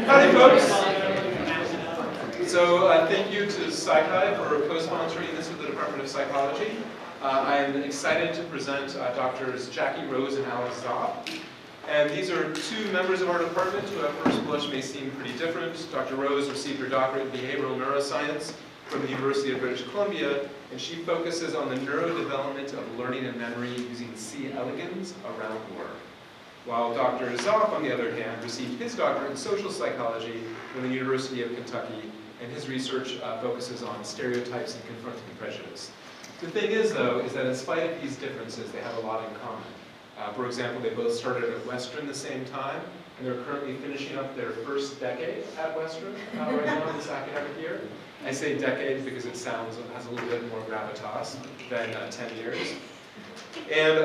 Howdy, folks. So thank you to Psychi for co-sponsoring this with the Department of Psychology. I am excited to present Drs. Jackie Rose and Alice Czopp. And these are two members of our department who at first blush may seem pretty different. Dr. Rose received her doctorate in behavioral neuroscience from the University of British Columbia, and she focuses on the neurodevelopment of learning and memory using C. elegans around work. While Dr. Czopp, on the other hand, received his doctorate in social psychology from the University of Kentucky, and his research focuses on stereotypes and confronting prejudice. The thing is, though, is that in spite of these differences, they have a lot in common. For example, they both started at Western the same time, and they're currently finishing up their first decade at Western right now in this academic year. I say decade because it has a little bit more gravitas than 10 years. And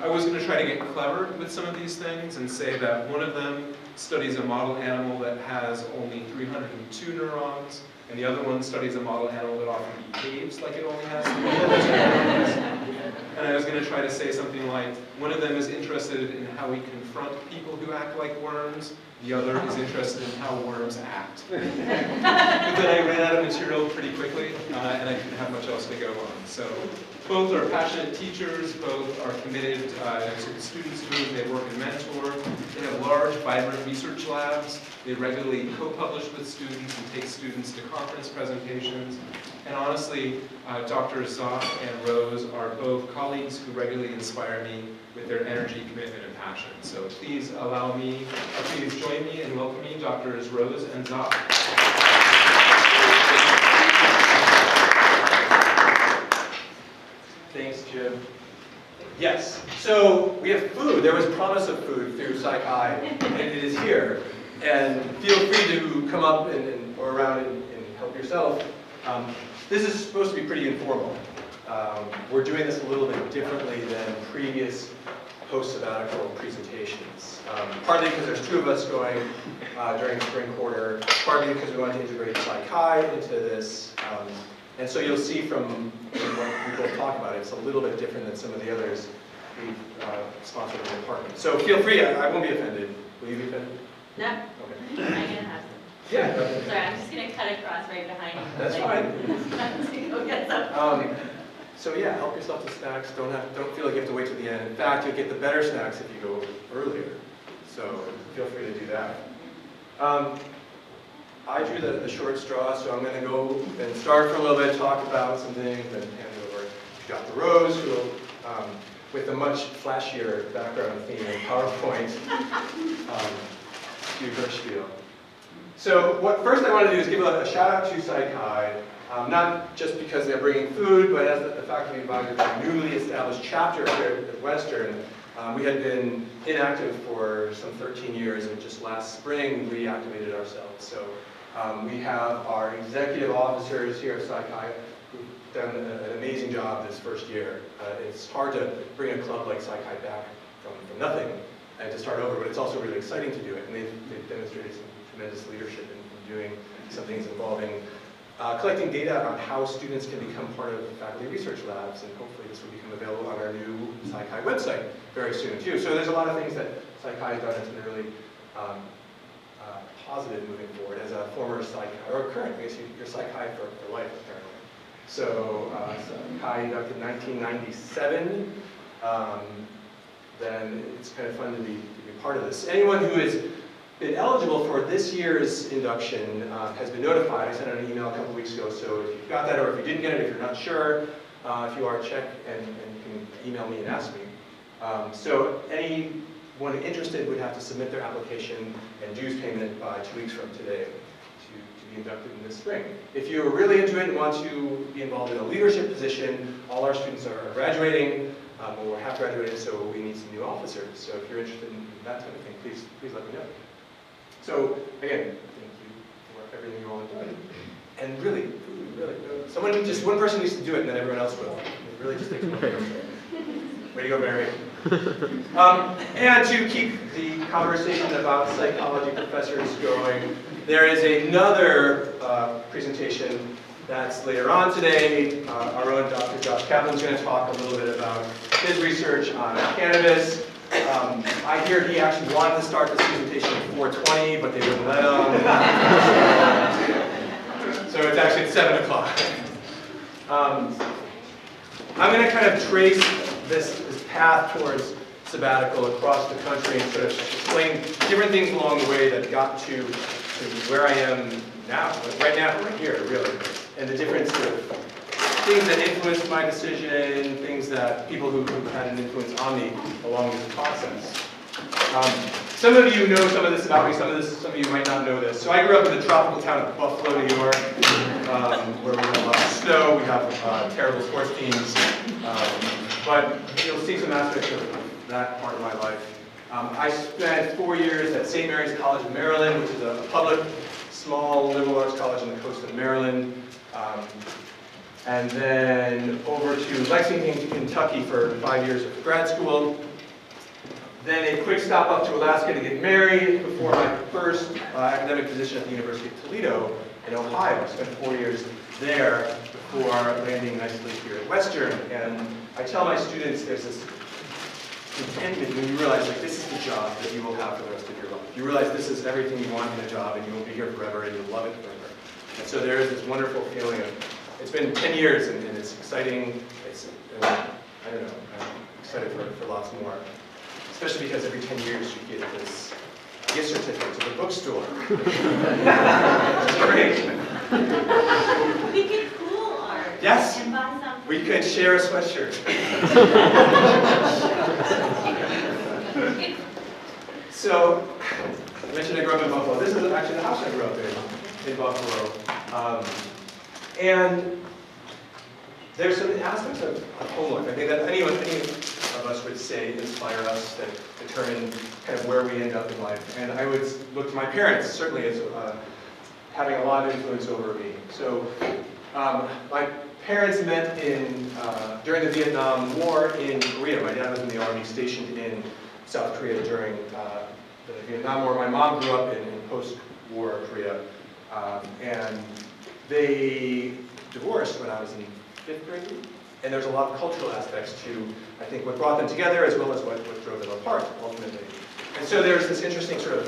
I was going to try to get clever with some of these things and say that one of them studies a model animal that has only 302 neurons, and the other one studies a model animal that often behaves like it only has 302 neurons. And I was going to try to say something like, one of them is interested in how we confront people who act like worms, the other is interested in how worms act. But then I ran out of material pretty quickly, and I didn't have much else to go on. So both are passionate teachers, both are committed to the students whom they work and mentor. They have large, vibrant research labs. They regularly co-publish with students and take students to conference presentations. And honestly, Dr. Czopp and Rose are both colleagues who regularly inspire me with their energy, commitment, and passion. So please please join me in welcoming Drs. Rose and Czopp. Thanks, Jim. Yes, so we have food. There was promise of food through Psychi, and it is here. And feel free to come up or around and help yourself. This is supposed to be pretty informal. We're doing this a little bit differently than previous post-sabbatical presentations. Partly because there's two of us going during spring quarter, partly because we want to integrate Psychi into this. And so you'll see from what we both talk about, it's a little bit different than some of the others we've sponsored in the department. So feel free, I won't be offended. Will you be offended? No. Okay. I'm going to have some. Yeah. Go ahead. Sorry, I'm just going to cut across right behind you. That's fine. Go get some. So yeah, help yourself to snacks. Don't feel like you have to wait to the end. In fact, you'll get the better snacks if you go earlier. So feel free to do that. I drew the short straw, so I'm going to go and start for a little bit, talk about some things, and hand it over to Dr. Rose, who will, with a much flashier background theme in PowerPoint, do her spiel. So first I want to do is give a shout out to Psychi, not just because they're bringing food, but as the faculty advisor to a newly established chapter here at Western. We had been inactive for some 13 years, and just last spring reactivated ourselves. So we have our executive officers here at Psychi who've done an amazing job this first year. It's hard to bring a club like Psychi back from nothing, and to start over, but it's also really exciting to do it, and they've demonstrated some tremendous leadership in doing some things involving collecting data on how students can become part of faculty research labs, and hopefully this will become available on our new SciChi website very soon too. So there's a lot of things that SciChi has done that's been really positive moving forward. As a former SciChi, or current, I guess you're SciChi for life apparently. So SciChi inducted in 1997. Then it's kind of fun to be part of this. Anyone who has been eligible for this year's induction has been notified. I sent out an email a couple weeks ago, so if you got that or if you didn't get it, if you're not sure, if you are, check and you can email me and ask me. So anyone interested would have to submit their application and dues payment by 2 weeks from today to be inducted in this spring. If you're really into it and want to be involved in a leadership position, all our students are graduating, or have graduated, so we need some new officers. So if you're interested in that type of thing, please let me know. So again, thank you for everything you all have done. And really, just one person needs to do it, and then everyone else will. It really just takes one person. Way to go, Barry. And to keep the conversation about psychology professors going, there is another presentation that's later on today. Our own Dr. Czopp is going to talk a little bit about his research on cannabis. I hear he actually wanted to start this presentation at 4:20, but they wouldn't let him. So it's actually at 7 o'clock. I'm going to kind of trace this path towards sabbatical across the country and sort of explain different things along the way that got to where I am now, right here, really, and the different sort of things that influenced my decision, things that people who had an influence on me along this process. Some of you know some of this about me, some of you might not know this. So I grew up in the tropical town of Buffalo, New York, where we have a lot of snow, we have terrible sports teams, but you'll see some aspects of that part of my life. I spent 4 years at St. Mary's College of Maryland, which is a public, small liberal arts college on the coast of Maryland. And then over to Lexington, Kentucky for 5 years of grad school. Then a quick stop up to Alaska to get married before my first academic position at the University of Toledo in Ohio. I spent 4 years there before landing nicely here at Western. And I tell my students there's this contentment when you realize like this is the job that you will have for the rest of your life. You realize this is everything you want in a job and you will be here forever and you'll love it forever. And so there is this wonderful feeling of, it's been 10 years and it's exciting. I don't know, I'm excited for lots more. Especially because every 10 years you get this gift certificate to the bookstore. It's great. We could cool art. Yes. And buy something. We could share a sweatshirt. So, I mentioned I grew up in Buffalo. This is actually the house I grew up in Buffalo. And there's some aspects of home life. I think that any of us would say inspire us that determine kind of where we end up in life. And I would look to my parents, certainly, as having a lot of influence over me. So my parents met during the Vietnam War in Korea. My dad was in the army stationed in South Korea during the Vietnam War. My mom grew up in post-war Korea. And they divorced when I was in 5th grade. And there's a lot of cultural aspects to, I think, what brought them together as well as what drove them apart, ultimately. And so there's this interesting sort of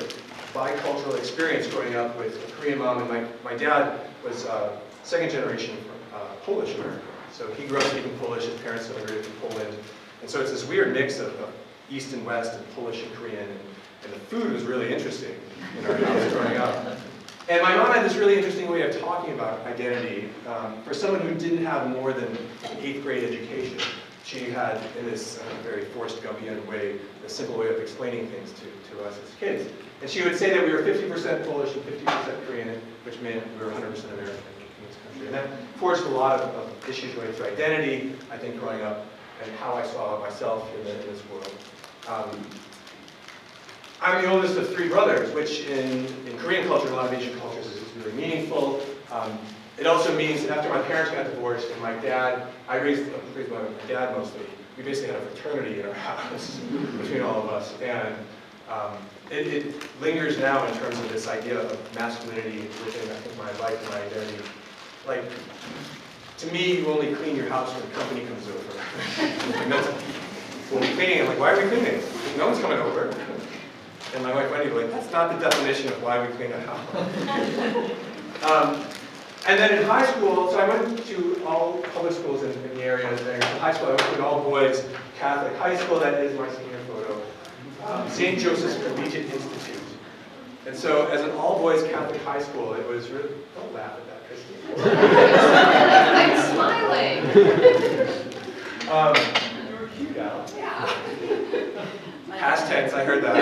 bicultural experience growing up with a Korean mom, and my dad was second generation Polish American. So he grew up speaking Polish, his parents immigrated from Poland. And so it's this weird mix of East and West and Polish and Korean. And the food was really interesting in our house growing up. And my mom had this really interesting way of talking about identity. For someone who didn't have more than an 8th grade education, she had, in this very Forrest Gumpian way, a simple way of explaining things to us as kids. And she would say that we were 50% Polish and 50% Korean, which meant we were 100% American in this country. And that forged a lot of issues related to identity, I think, growing up, and how I saw myself in this world. I'm the oldest of 3 brothers, which in Korean culture and a lot of Asian cultures is really meaningful. It also means that after my parents got divorced and my dad, I raised by my dad mostly, we basically had a fraternity in our house between all of us. And It lingers now in terms of this idea of masculinity within, I think, my life and my identity. Like, to me, you only clean your house when company comes over. And that's, when we're cleaning, I'm like, why are we cleaning? No one's coming over. And my wife Wendy was like, that's not the definition of why we clean a house. And then in high school, so I went to all public schools in the area there. In high school, I went to an all-boys Catholic high school. That is my senior photo. St. Joseph's Collegiate Institute. And so as an all-boys Catholic high school, it was really, don't laugh at that, Christy. I'm smiling. You were cute, Al. Yeah. Past tense, I heard that.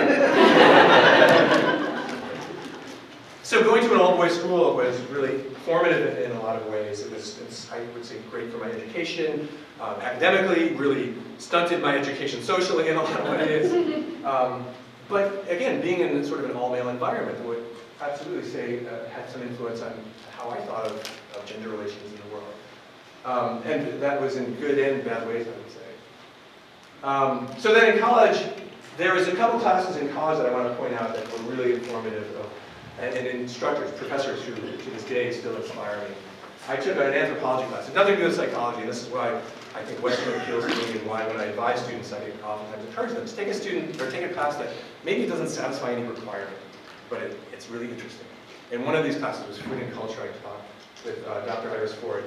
So going to an all-boys school was really formative in a lot of ways. It was, I would say, great for my education. Academically, really stunted my education socially in a lot of ways. But again, being in sort of an all-male environment would absolutely say had some influence on how I thought of gender relations in the world. And that was in good and bad ways, I would say. So then in college, there was a couple classes in college that I want to point out that were really informative, and instructors, professors who to this day still inspire me. I took an anthropology class. It had nothing to do with psychology, and this is why I think Western appeals to me, and why when I advise students, I oftentimes encourage them to take a student or take a class that maybe doesn't satisfy any requirement, but it's really interesting. And one of these classes was food and culture. I taught with Dr. Iris Ford,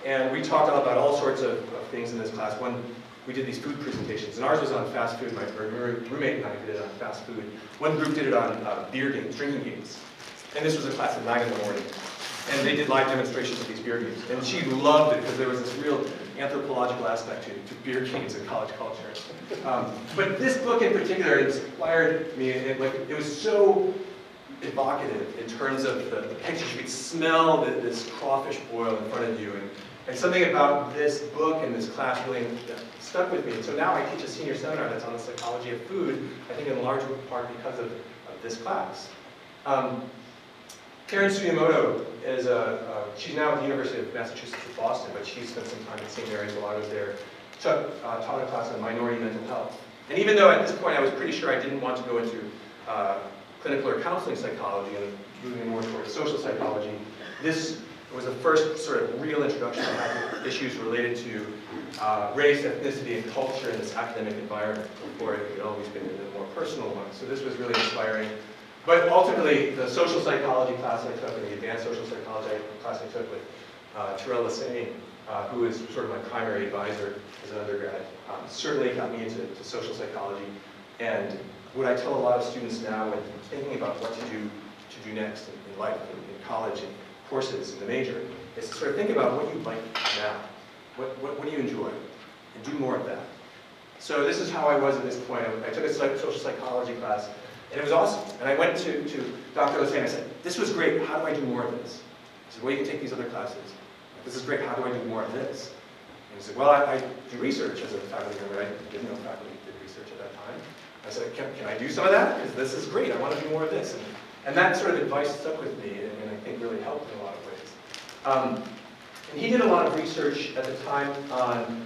and we talked about all sorts of things in this class. One, we did these food presentations, and ours was on fast food. My roommate and I did it on fast food. One group did it on beer games, drinking games. And this was a class at 9 in the morning. And they did live demonstrations of these beer games. And she loved it because there was this real anthropological aspect to beer games in college culture. But this book in particular inspired me. It was so evocative in terms of the pictures. You could smell this crawfish boil in front of you. And something about this book and this class really stuck with me. So now I teach a senior seminar that's on the psychology of food, I think in large part because of this class. Karen Sugimoto is she's now at the University of Massachusetts at Boston, but she spent some time in St. Mary's while I was there. Czopp taught a class on minority mental health. And even though at this point I was pretty sure I didn't want to go into clinical or counseling psychology and moving more towards social psychology, this was the first sort of real introduction I had to issues related to race, ethnicity, and culture in this academic environment. Before it had always been a more personal one. So this was really inspiring. But ultimately, the social psychology class I took and the advanced social psychology class I took with Terrell Lassane, who was sort of my primary advisor as an undergrad, certainly got me into social psychology. And what I tell a lot of students now when thinking about what to do next in life, in college, and courses, in the major, is to sort of think about what you like now. What do you enjoy? And do more of that. So this is how I was at this point. I took a social psychology class, and it was awesome. And I went to Dr. Lassane and I said, this was great, how do I do more of this? He said, well, you can take these other classes. This is great, how do I do more of this? And he said, well, I do research as a faculty member. I didn't know faculty did research at that time. I said, can I do some of that? Because this is great, I want to do more of this. And that sort of advice stuck with me, and I think really helped in a lot of ways. And he did a lot of research at the time on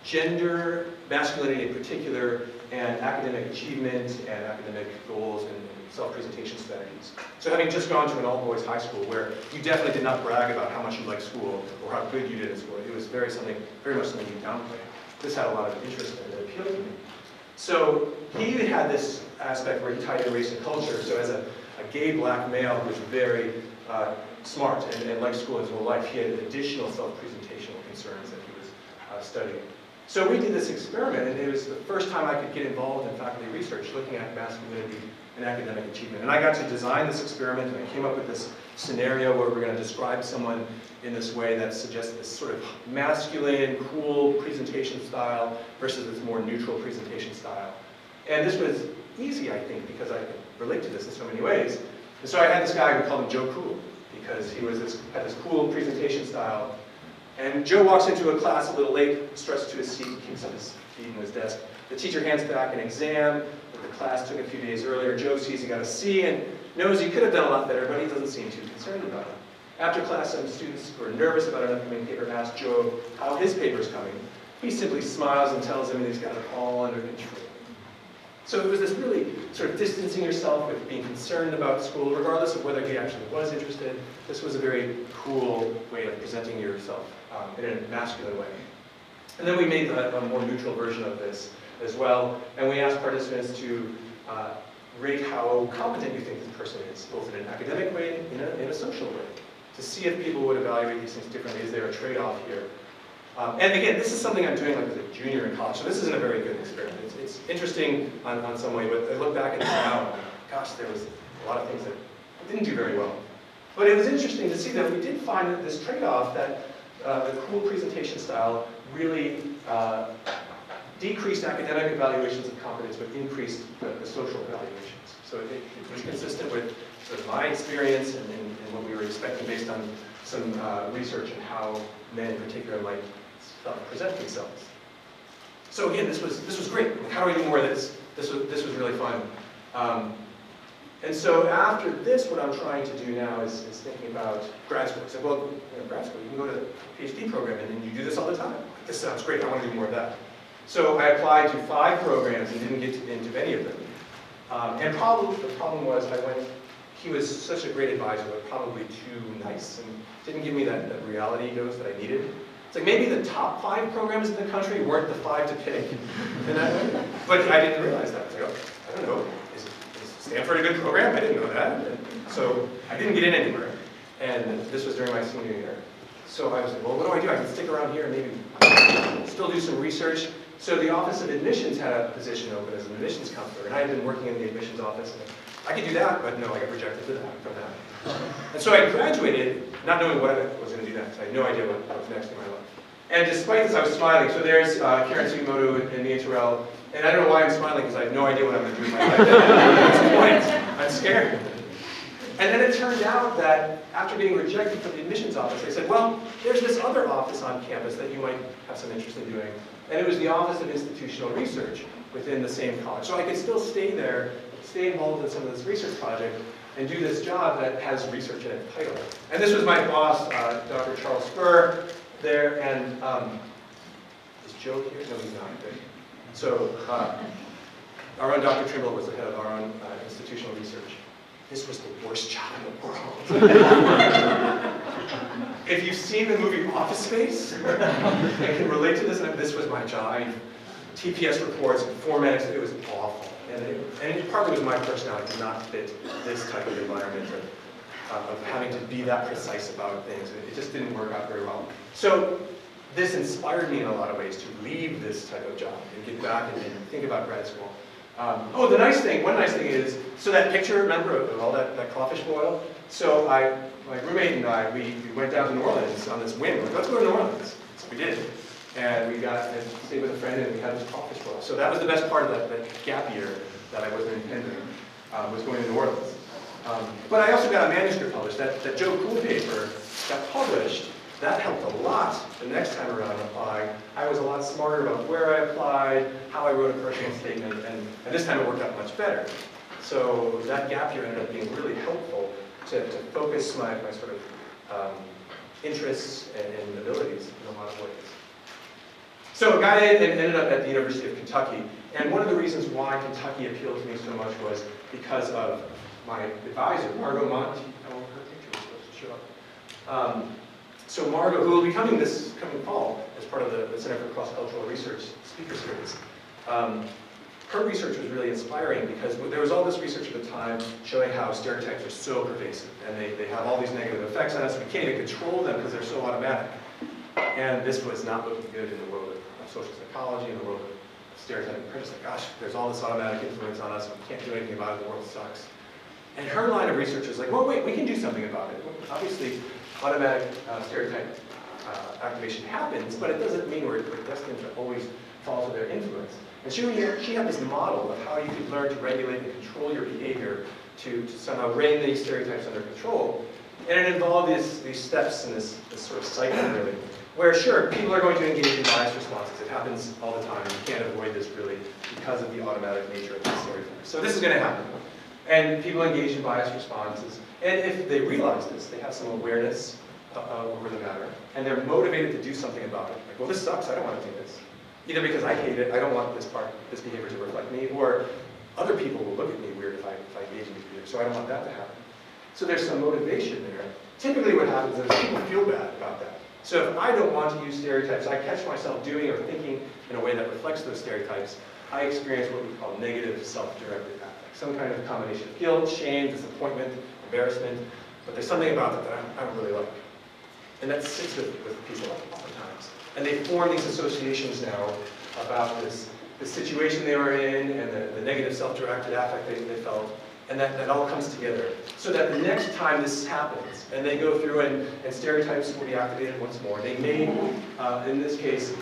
gender, masculinity in particular, and academic achievement and academic goals and self-presentation strategies. So having just gone to an all-boys high school where you definitely did not brag about how much you liked school or how good you did in school, it was very much something you downplayed. This had a lot of interest in it that appealed to me. So he had this aspect where he tied in race and culture. So as a gay black male who was very smart and liked school his whole life, he had additional self-presentational concerns that he was studying. So we did this experiment, and it was the first time I could get involved in faculty research looking at masculinity and academic achievement. And I got to design this experiment, and I came up with this scenario where we're going to describe someone in this way that suggests this sort of masculine, cool presentation style versus this more neutral presentation style. And this was easy, I think, because I could relate to this in so many ways. And so I had this guy, we called him Joe Cool, because he had this cool presentation style. And Joe walks into a class a little late, stretches to his seat, kicks up his feet in his desk. The teacher hands back an exam that the class took a few days earlier. Joe sees he got a C and knows he could have done a lot better, but he doesn't seem too concerned about it. After class, some students who are nervous about an upcoming paper ask Joe how his paper's coming. He simply smiles and tells them that he's got it all under control. So it was this really sort of distancing yourself with being concerned about school, regardless of whether he actually was interested. This was a very cool way of presenting yourself in a masculine way. And then we made a more neutral version of this as well, and we asked participants to rate how competent you think this person is, both in an academic way and in a social way, to see if people would evaluate these things differently. Is there a trade-off here? And again, this is something I'm doing like as a junior in college, so this isn't a very good experiment. It's interesting on some way, but I look back at this now, and gosh, there was a lot of things that didn't do very well. But it was interesting to see that we did find this trade-off that the cool presentation style really decreased academic evaluations of competence, but increased the social evaluations. So it was consistent with sort of my experience and what we were expecting based on some research on how men in particular might present themselves. So again, this was great. How do we do more of this? This was really fun. And so after this, what I'm trying to do now is thinking about grad school. I said, well, grad school, you can go to a PhD program and then you do this all the time. This sounds great, I want to do more of that. So I applied to 5 programs and didn't get into any of them. And the problem was he was such a great advisor, but probably too nice and didn't give me that reality dose that I needed. It's like maybe the top 5 programs in the country weren't the 5 to pick. But I didn't realize that. I was like, oh, I don't know. Is Stanford a good program? I didn't know that. And so I didn't get in anywhere. And this was during my senior year. So I was like, well, what do? I can stick around here and maybe still do some research. So the Office of Admissions had a position open as an admissions counselor, and I had been working in the admissions office. And I could do that, but no, I got rejected from that. And so I graduated not knowing what I was going to do next. I had no idea what was next in my life. And despite this, I was smiling. So there's Karen Sugimoto and Mia Terrell. And I don't know why I'm smiling, because I have no idea what I'm going to do with my life. At this point, I'm scared. And then it turned out that after being rejected from the admissions office, they said, well, there's this other office on campus that you might have some interest in doing. And it was the Office of Institutional Research within the same college. So I could still stay there, stay involved in some of this research project, and do this job that has research in its title. And this was my boss, Dr. Charles Spur, there, and is Joe here? No, he's not. Good. So our own Dr. Trimble was the head of our own institutional research. This was the worst job in the world. If you've seen the movie Office Space and can relate to this, this was my job. I mean, TPS reports, formats, it was awful. And it partly was my personality to not fit this type of environment of having to be that precise about things. It just didn't work out very well. So this inspired me in a lot of ways to leave this type of job and get back and think about grad school. Oh, one nice thing is, so that picture, remember, of all that crawfish boil? So my roommate and I, we went down to New Orleans on this whim. Like, let's go to New Orleans. So we did. And we got to stay with a friend and we had this crawfish boil. So that was the best part of that gap year that I wasn't intending, was going to New Orleans. But I also got a manuscript published. That Joe Cool paper got published. That helped a lot the next time around applying. I was a lot smarter about where I applied, how I wrote a personal statement, and this time it worked out much better. So that gap year ended up being really helpful to focus my sort of interests and abilities in a lot of ways. So I got in and ended up at the University of Kentucky. And one of the reasons why Kentucky appealed to me so much was because of my advisor, Margot Monti. Oh, her picture was supposed to show up. So Margot, who will be coming this coming fall as part of the Center for Cross-Cultural Research Speaker Series, her research was really inspiring because there was all this research at the time showing how stereotypes are so pervasive and they have all these negative effects on us. We can't even control them because they're so automatic. And this was not looking good in the world of social psychology, in the world of stereotyping prejudice. Like, gosh, there's all this automatic influence on us and we can't do anything about it, the world sucks. And her line of research is like, well, wait, we can do something about it. Obviously, automatic stereotype activation happens, but it doesn't mean we're destined to always fall to their influence. And she had this model of how you could learn to regulate and control your behavior to somehow rein these stereotypes under control. And it involved these steps in this sort of cycle, really, where sure, people are going to engage in biased responses. It happens all the time. You can't avoid this, really, because of the automatic nature of these stereotypes. So this is going to happen. And people engage in biased responses. And if they realize this, they have some awareness over the matter, and they're motivated to do something about it. Like, well, this sucks, I don't want to do this. Either because I hate it, I don't want this behavior to reflect me, or other people will look at me weird if I engage in behavior, so I don't want that to happen. So there's some motivation there. Typically what happens is people feel bad about that. So if I don't want to use stereotypes, I catch myself doing or thinking in a way that reflects those stereotypes, I experience what we call negative self-directed affect. Some kind of combination of guilt, shame, disappointment, embarrassment, but there's something about that that I don't really like. And that sits with people oftentimes. And they form these associations now about this situation they were in and the negative self-directed affect they felt. And that all comes together. So that the next time this happens, and they go through and stereotypes will be activated once more, they may, in this case,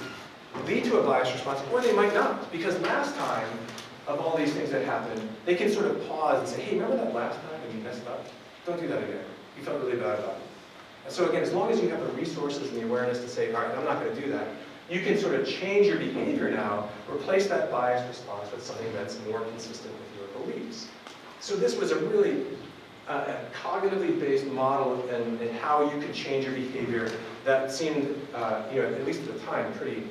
lead to a biased response, or they might not. Because last time, of all these things that happened, they can sort of pause and say, hey, remember that last time when you messed up? Don't do that again. You felt really bad about it. And so again, as long as you have the resources and the awareness to say, all right, I'm not going to do that, you can sort of change your behavior now, replace that biased response with something that's more consistent with your beliefs. So this was a really cognitively based model in how you could change your behavior that seemed, at least at the time, pretty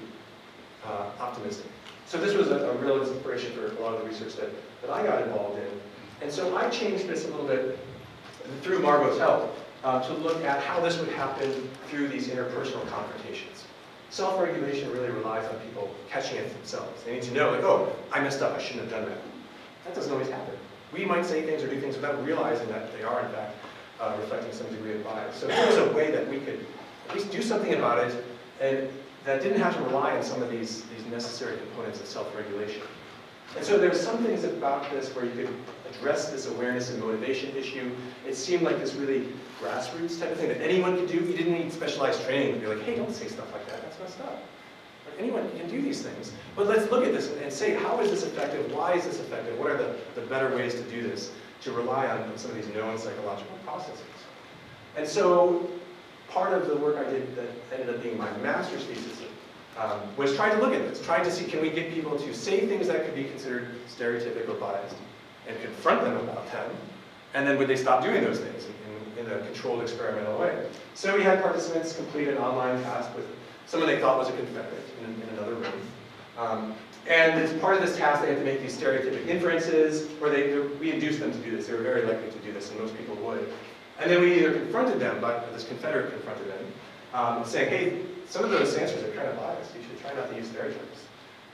optimistic. So this was a real inspiration for a lot of the research that I got involved in. And so I changed this a little bit through Margot's help to look at how this would happen through these interpersonal confrontations. Self-regulation really relies on people catching it themselves. They need to know, like, oh, I messed up, I shouldn't have done that. That doesn't always happen. We might say things or do things without realizing that they are, in fact, reflecting some degree of bias. So here's a way that we could at least do something about it, and that didn't have to rely on some of these necessary components of self-regulation. And so there's some things about this where you could address this awareness and motivation issue. It seemed like this really grassroots type of thing that anyone could do. You didn't need specialized training to be like, hey, don't say stuff like that, that's messed up. Anyone can do these things. But let's look at this and say, how is this effective? Why is this effective? What are the better ways to do this, to rely on some of these known psychological processes? And so part of the work I did that ended up being my master's thesis was trying to look at this, trying to see, can we get people to say things that could be considered stereotypic or biased and confront them about them, and then would they stop doing those things in a controlled experimental way? So we had participants complete an online task with someone they thought was a Confederate in another room. And as part of this task, they had to make these stereotypic inferences, or we induced them to do this. They were very likely to do this, and most people would. And then we either confronted them, but this Confederate confronted them, saying, hey, some of those answers are kind of biased. You should try not to use stereotypes.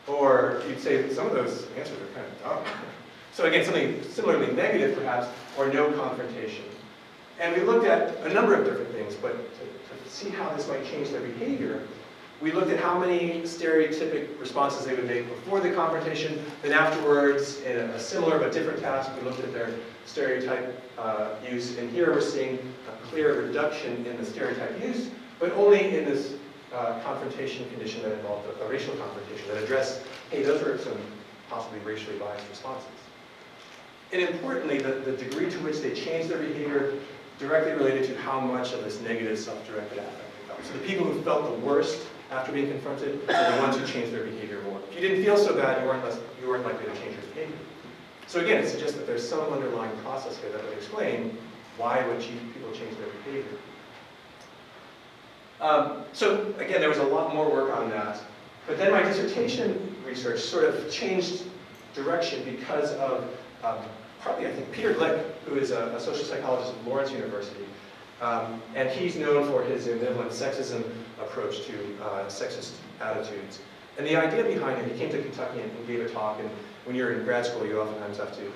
Or you'd say, some of those answers are kind of dumb. So again, something similarly negative, perhaps, or no confrontation. And we looked at a number of different things, but to see how this might change their behavior, we looked at how many stereotypic responses they would make before the confrontation, then afterwards, in a similar but different task, we looked at their stereotype use, and here we're seeing a clear reduction in the stereotype use, but only in this confrontation condition that involved a racial confrontation that addressed, hey, those are some possibly racially biased responses. And importantly, the degree to which they changed their behavior directly related to how much of this negative self-directed affect they felt. So the people who felt the worst after being confronted are the ones who changed their behavior more. If you didn't feel so bad, you weren't likely to change your behavior. So again, it suggests that there's some underlying process here that would explain why would people change their behavior. So again, there was a lot more work on that. But then my dissertation research sort of changed direction because of partly, I think, Peter Glick, who is a social psychologist at Lawrence University. And he's known for his ambivalent sexism approach to sexist attitudes. And the idea behind it, he came to Kentucky and gave a talk, and when you're in grad school, you oftentimes have to,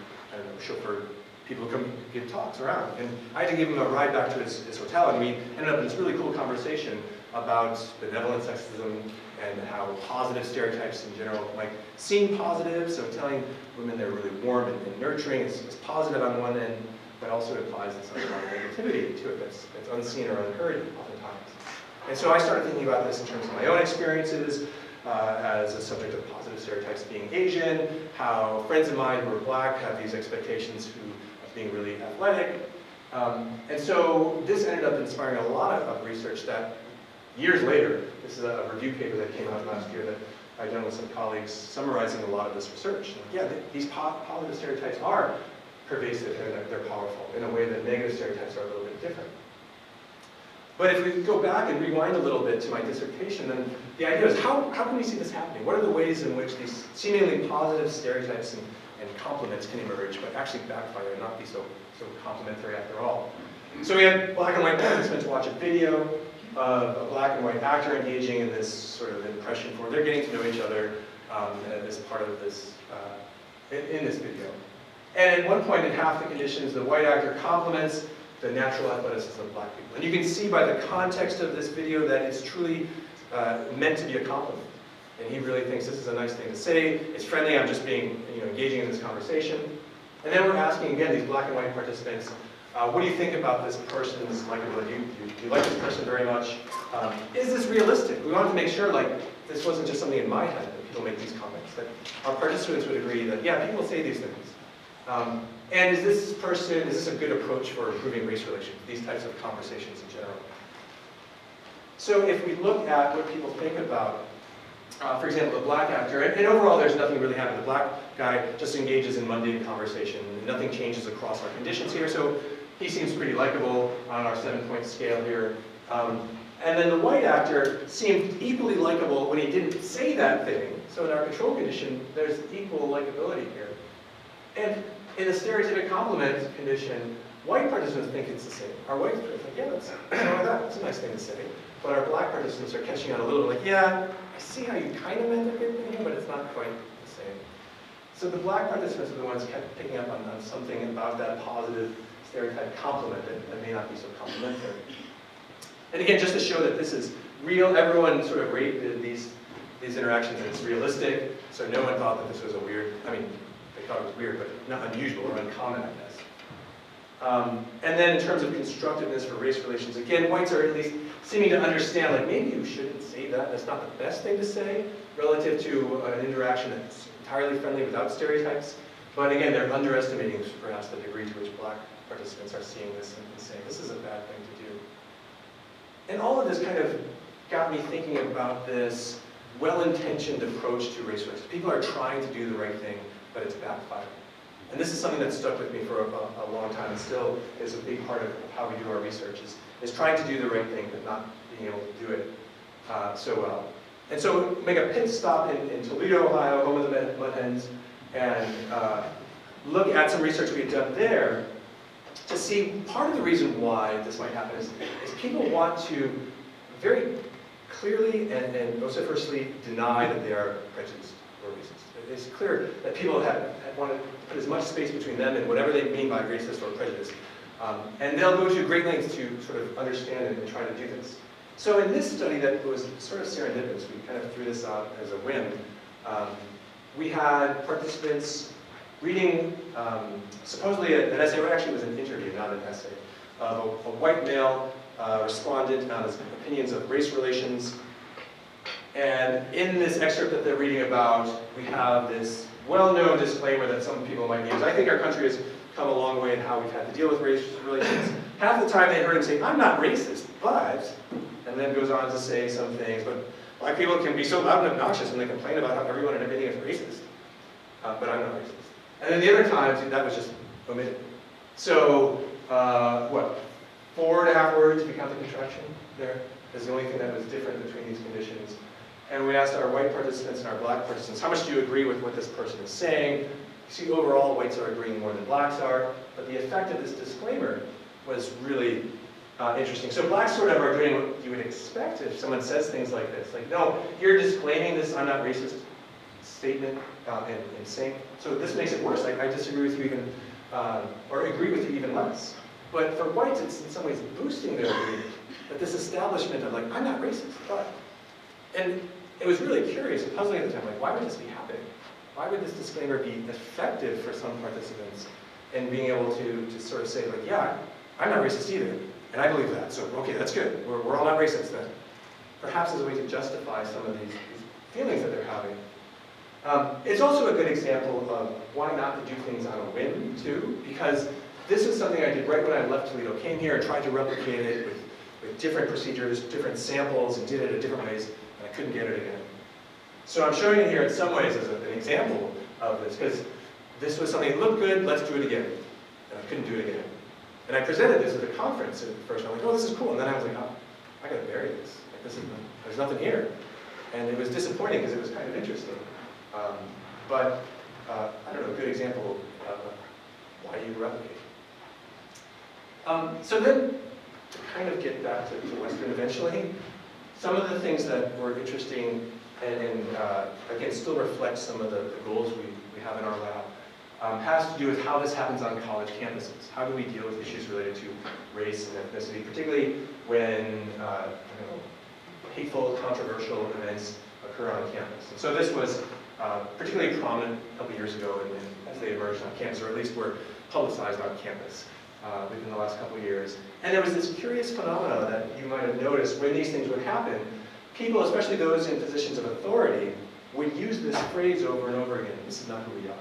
chauffeur people who come give talks around. And I had to give him a ride back to his hotel, and we ended up in this really cool conversation about benevolent sexism and how positive stereotypes in general might seem positive, so telling women they're really warm and nurturing is positive on one end, but also implies that some amount of negativity to it that's unseen or unheard oftentimes. And so I started thinking about this in terms of my own experiences as a subject of positive stereotypes being Asian, how friends of mine who are black have these expectations of being really athletic. And so this ended up inspiring a lot of research that years later, this is a review paper that came out last year that I've done with some colleagues summarizing a lot of this research. And yeah, these positive stereotypes are pervasive and they're powerful in a way that negative stereotypes are a little bit different. But if we go back and rewind a little bit to my dissertation, then the idea is how can we see this happening? What are the ways in which these seemingly positive stereotypes and compliments can emerge, but actually backfire and not be so complimentary after all. So we had black and white participants watch a video of a black and white actor engaging in this sort of impression form. They're getting to know each other as part of this, in this video. And at one point in half the conditions, the white actor compliments the natural athleticism of black people. And you can see by the context of this video that it's truly meant to be a compliment. And he really thinks this is a nice thing to say. It's friendly, I'm just being, engaging in this conversation. And then we're asking, again, these black and white participants, what do you think about this person's likability? Do you like this person very much? Is this realistic? We wanted to make sure, this wasn't just something in my head that people make these comments, that our participants would agree that, yeah, people say these things. And is this a good approach for improving race relations, these types of conversations in general? So if we look at what people think about, for example, the black actor, and overall there's nothing really happening. The black guy just engages in mundane conversation, and nothing changes across our conditions here, so he seems pretty likable on our 7-point scale here. And then the white actor seemed equally likable when he didn't say that thing, so in our control condition, there's equal likability here. And in the stereotypic compliment condition, white participants think it's the same. Our white participants think, yeah, that's a nice thing to say. But our black participants are catching on a little like, yeah, I see how you kind of meant a good thing, but it's not quite the same. So the black participants are the ones kept picking up on something about that positive stereotype compliment that may not be so complimentary. And again, just to show that this is real, everyone sort of rated these interactions and it's realistic, so no one thought that this was a weird, they thought it was weird, but not unusual or uncommon, I guess. And then in terms of constructiveness for race relations, again, whites are at least seeming to understand, maybe you shouldn't say that, that's not the best thing to say, relative to an interaction that's entirely friendly without stereotypes. But again, they're underestimating perhaps the degree to which black participants are seeing this and saying, this is a bad thing to do. And all of this kind of got me thinking about this well-intentioned approach to race relations. People are trying to do the right thing, but it's backfiring. And this is something that stuck with me for a long time and still is a big part of how we do our research, is trying to do the right thing, but not being able to do it so well. And so make a pit stop in Toledo, Ohio, home of the Mud Hens, and look at some research we had done there to see part of the reason why this might happen is people want to very clearly and vociferously deny that they are prejudiced or racist. It's clear that people want to put as much space between them and whatever they mean by racist or prejudiced. And they'll go to great lengths to sort of understand and try to do this. So in this study that was sort of serendipitous, we kind of threw this out as a whim, we had participants reading supposedly an essay, or actually it was an interview, not an essay, of a white male respondent on his opinions of race relations. And in this excerpt that they're reading about, we have this well-known disclaimer that some people might use. I think our country has come a long way in how we've had to deal with race relations. Half the time they heard him say, I'm not racist, but, and then goes on to say some things, but black people can be so loud and obnoxious when they complain about how everyone and everything is racist. But I'm not racist. And then the other times, that was just omitted. So, 4.5 words, if you count the contraction there, is the only thing that was different between these conditions. And we asked our white participants and our black participants, how much do you agree with what this person is saying? You see, overall, whites are agreeing more than blacks are, but the effect of this disclaimer was really interesting. So blacks sort of are doing what you would expect if someone says things like this. Like, no, you're disclaiming this I'm not racist statement and saying, so this makes it worse. I disagree with you even, or agree with you even less. But for whites, it's in some ways boosting their agreement. That this establishment of I'm not racist, but. And it was really curious and puzzling at the time, why would this be happening? Why would this disclaimer be effective for some participants in being able to sort of say, yeah, I'm not racist either, and I believe that, so okay, that's good. We're all not racist then. Perhaps as a way to justify some of these feelings that they're having. It's also a good example of why not to do things on a whim, too, because this is something I did right when I left Toledo, came here and tried to replicate it with different procedures, different samples, and did it in different ways, and I couldn't get it again. So I'm showing it here in some ways as an example of this, because this was something that looked good, let's do it again. And I couldn't do it again. And I presented this at a conference at first, I'm like, oh, this is cool, and then I was like, oh, I gotta bury this. There's nothing here. And it was disappointing because it was kind of interesting. But I don't know, a good example of why you replicate. So then, to kind of get back to Western eventually, some of the things that were interesting and again, still reflect some of the goals we have in our lab, has to do with how this happens on college campuses. How do we deal with issues related to race and ethnicity, particularly when hateful, controversial events occur on campus. And so this was particularly prominent a couple years ago as they emerged on campus, or at least were publicized on campus within the last couple of years. And there was this curious phenomena that you might have noticed when these things would happen. People, especially those in positions of authority, would use this phrase over and over again. This is not who we are.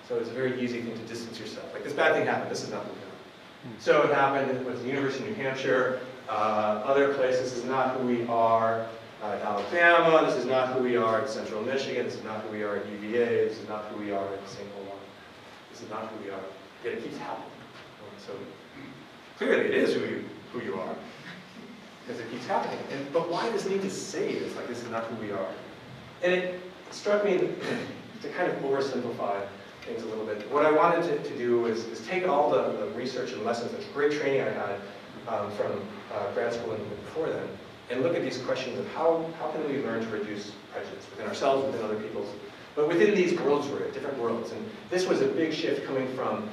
So it's a very easy thing to distance yourself. Like, this bad thing happened, this is not who we are. So it happened with the University of New Hampshire, other places. This is not who we are at Alabama, this is not who we are at Central Michigan, this is not who we are at UVA, this is not who we are at St. Paul. This is not who we are. Yet it keeps happening. So clearly it is who you are, because it keeps happening. But why this need to say this, like this is not who we are? And it struck me to kind of oversimplify things a little bit. What I wanted to do is take all the research and lessons, the great training I had from grad school and before then, and look at these questions of how can we learn to reduce prejudice within ourselves, within other people's, but within these worlds we're in, different worlds. And this was a big shift coming from,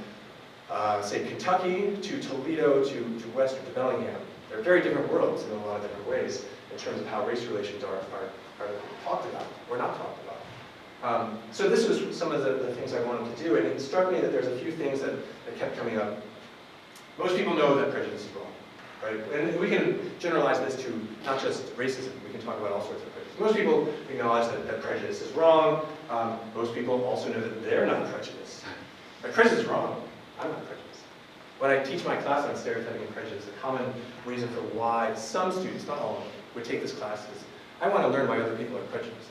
say, Kentucky to Toledo to Western to Bellingham. They're very different worlds in a lot of different ways in terms of how race relations are talked about or not talked about. So this was some of the things I wanted to do, and it struck me that there's a few things that kept coming up. Most people know that prejudice is wrong, right? And we can generalize this to not just racism. We can talk about all sorts of prejudice. Most people acknowledge that prejudice is wrong. Most people also know that they're not prejudiced. Prejudice is wrong. I'm not prejudiced. When I teach my class on stereotyping and prejudice, a common reason for why some students, not all of them, would take this class is, I want to learn why other people are prejudiced.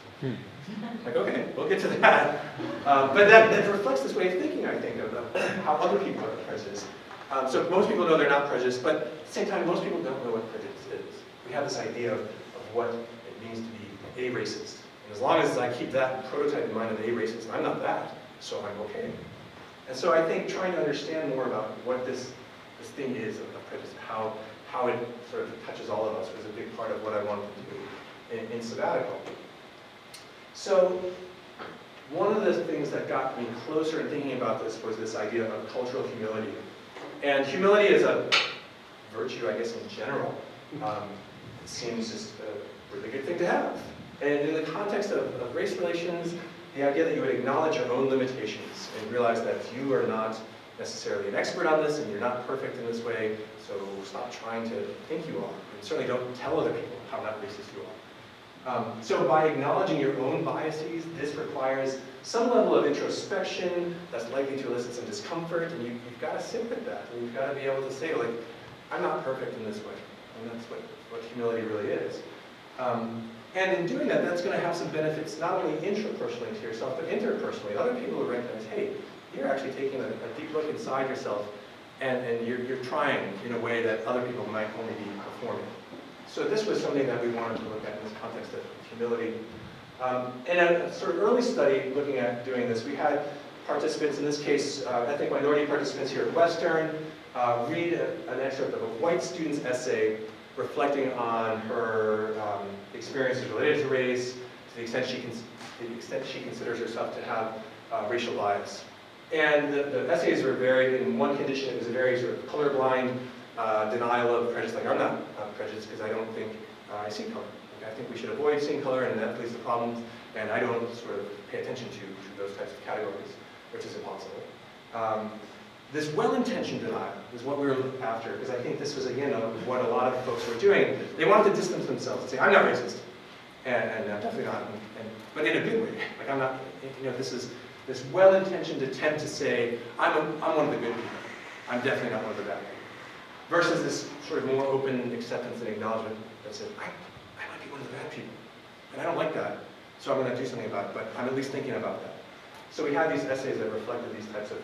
Like, okay, we'll get to that. But that reflects this way of thinking, I think, of how other people are prejudiced. So most people know they're not prejudiced, but at the same time, most people don't know what prejudice is. We have this idea of what it means to be a racist. And as long as I keep that prototype in mind of a racist, I'm not that, so I'm okay. And so I think trying to understand more about what this thing is of prejudice, how it sort of touches all of us was a big part of what I wanted to do in Sabbatical. So one of the things that got me closer in thinking about this was this idea of cultural humility. And humility is a virtue, I guess, in general. It seems just a really good thing to have. And in the context of race relations, the idea that you would acknowledge your own limitations and realize that you are not necessarily an expert on this and you're not perfect in this way, so stop trying to think you are. And certainly don't tell other people how not racist you are. So by acknowledging your own biases, this requires some level of introspection that's likely to elicit some discomfort, and you've got to sit with that, and you've got to be able to say, like, I'm not perfect in this way, and that's what humility really is. And in doing that, that's going to have some benefits not only intrapersonally to yourself, but interpersonally. Other people will recognize, hey, you're actually taking a deep look inside yourself, and you're trying in a way that other people might only be performing. So this was something that we wanted to look at in this context of humility. In a sort of early study looking at doing this, we had participants, in this case, ethnic minority participants here at Western, read an excerpt of a white student's essay reflecting on her experiences related to race, to the extent she considers herself to have racial bias. And the essays were very, in one condition, it was a very sort of colorblind denial of prejudice. Like, I'm not prejudiced because I don't think I see color. Like, I think we should avoid seeing color, and that leads to problems, and I don't sort of pay attention to those types of categories, which is impossible. This well-intentioned denial is what we were after, because I think this was, again, what a lot of folks were doing. They wanted to distance themselves and say, I'm not racist, and I'm definitely not, but in a good way. Like, I'm not, this is this well-intentioned attempt to say, I'm one of the good people. I'm definitely not one of the bad people. Versus this sort of more open acceptance and acknowledgement that says, I might be one of the bad people, and I don't like that, so I'm going to do something about it, but I'm at least thinking about that. So we had these essays that reflected these types of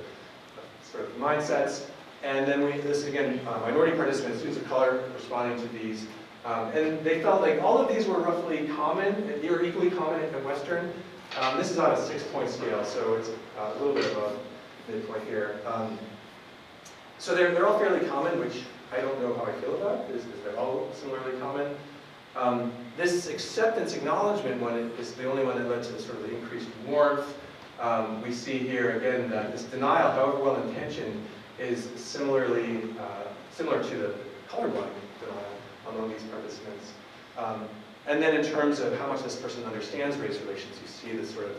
sort of mindsets, and then this again, minority participants, students of color, responding to these, and they felt like all of these were roughly common, or equally common at Western, This is on a 6-point scale, so it's a little bit above midpoint here. So they're all fairly common, which I don't know how I feel about, because they're all similarly common. This acceptance acknowledgement one is the only one that led to sort of the increased warmth. We see here again that this denial, however well intentioned, is similar to the colorblind denial among these participants. And then in terms of how much this person understands race relations, you see this sort of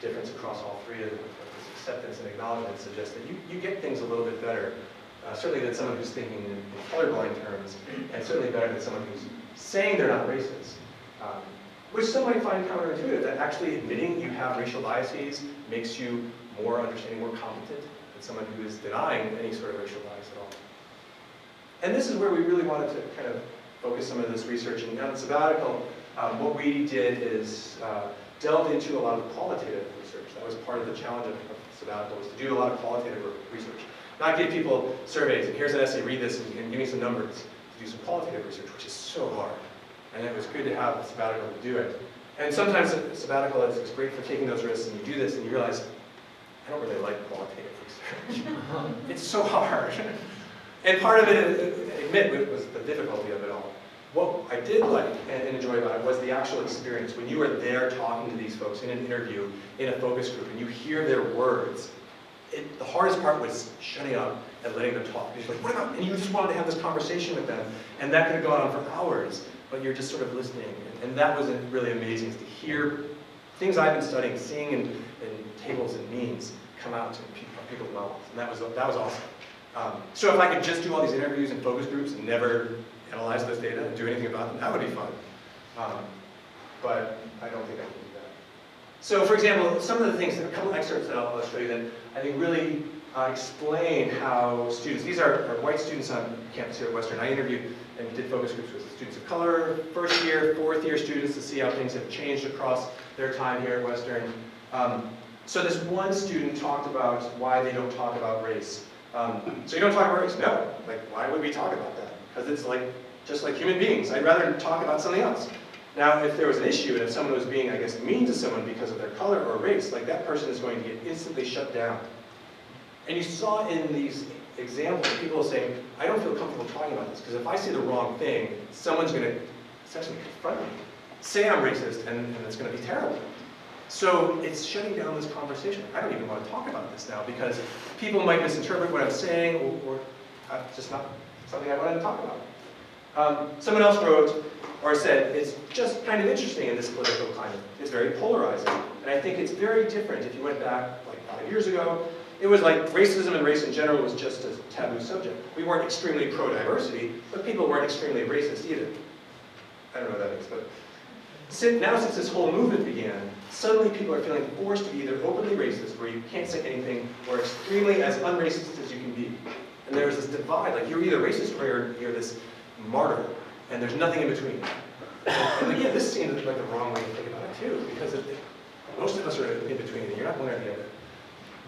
difference across all three of them. This acceptance and acknowledgement suggests that you get things a little bit better, certainly than someone who's thinking in colorblind terms, and certainly better than someone who's saying they're not racist. Which some might find counterintuitive, that actually admitting you have racial biases makes you more understanding, more competent than someone who is denying any sort of racial bias at all. And this is where we really wanted to kind of focus some of this research. And on Sabbatical, what we did is delve into a lot of qualitative research. That was part of the challenge of Sabbatical, was to do a lot of qualitative research. Not give people surveys, and here's an essay, read this, and give me some numbers. To do some qualitative research, which is so hard. And it was good to have a Sabbatical to do it. And sometimes a Sabbatical is great for taking those risks, and you do this, and you realize, I don't really like qualitative research. It's so hard. And part of it, I admit, was the difficulty of it all. What I did like and enjoy about it was the actual experience. When you were there talking to these folks in an interview, in a focus group, and you hear their words, the hardest part was shutting up and letting them talk. You're like, what about, and you just wanted to have this conversation with them, and that could have gone on for hours, but you're just sort of listening. And that was really amazing, is to hear things I've been studying, seeing in tables and means come out to people's mouths, and that was awesome. So if I could just do all these interviews and focus groups and never analyze those data and do anything about them, that would be fun. But I don't think I can do that. So for example, some of the things, a couple excerpts that I'll show you that I think really explain how students, these are white students on campus here at Western. I interviewed and did focus groups with students of color, first year, fourth year students, to see how things have changed across their time here at Western. So this one student talked about why they don't talk about race. So you don't talk about race? No. Like, why would we talk about that? Because it's like, just like human beings. I'd rather talk about something else. Now, if there was an issue and if someone was being, I guess, mean to someone because of their color or race, like that person is going to get instantly shut down. And you saw in these examples people saying, I don't feel comfortable talking about this because if I say the wrong thing, someone's going to essentially confront me, say I'm racist, and it's going to be terrible. So it's shutting down this conversation. I don't even want to talk about this now because people might misinterpret what I'm saying, or it's just not something I wanted to talk about. Someone else wrote or said, it's just kind of interesting in this political climate. It's very polarizing. And I think it's very different if you went back like 5 years ago. It was like racism and race in general was just a taboo subject. We weren't extremely pro-diversity, but people weren't extremely racist either. I don't know what that means, but now since this whole movement began, suddenly people are feeling forced to be either openly racist, where you can't say anything, or extremely as unracist as you can be. And there's this divide, like you're either racist or you're this martyr, and there's nothing in between. And again, this seems like the wrong way to think about it too, because most of us are in between, and you're not one or the other.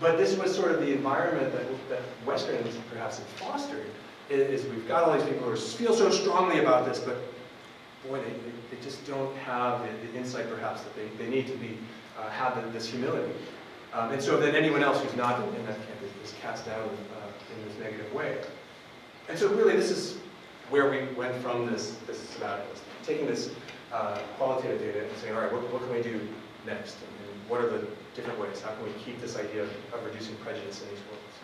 But this was sort of the environment that Westerns perhaps have fostered, is we've got all these people who feel so strongly about this, but boy, they just don't have the insight perhaps that they need to have this humility. And so then anyone else who's not in that camp is cast down in this negative way. And so really this is where we went from this Sabbatical, taking this qualitative data and saying, all right, what can we do next? And what are the different ways? How can we keep this idea of reducing prejudice in these worlds?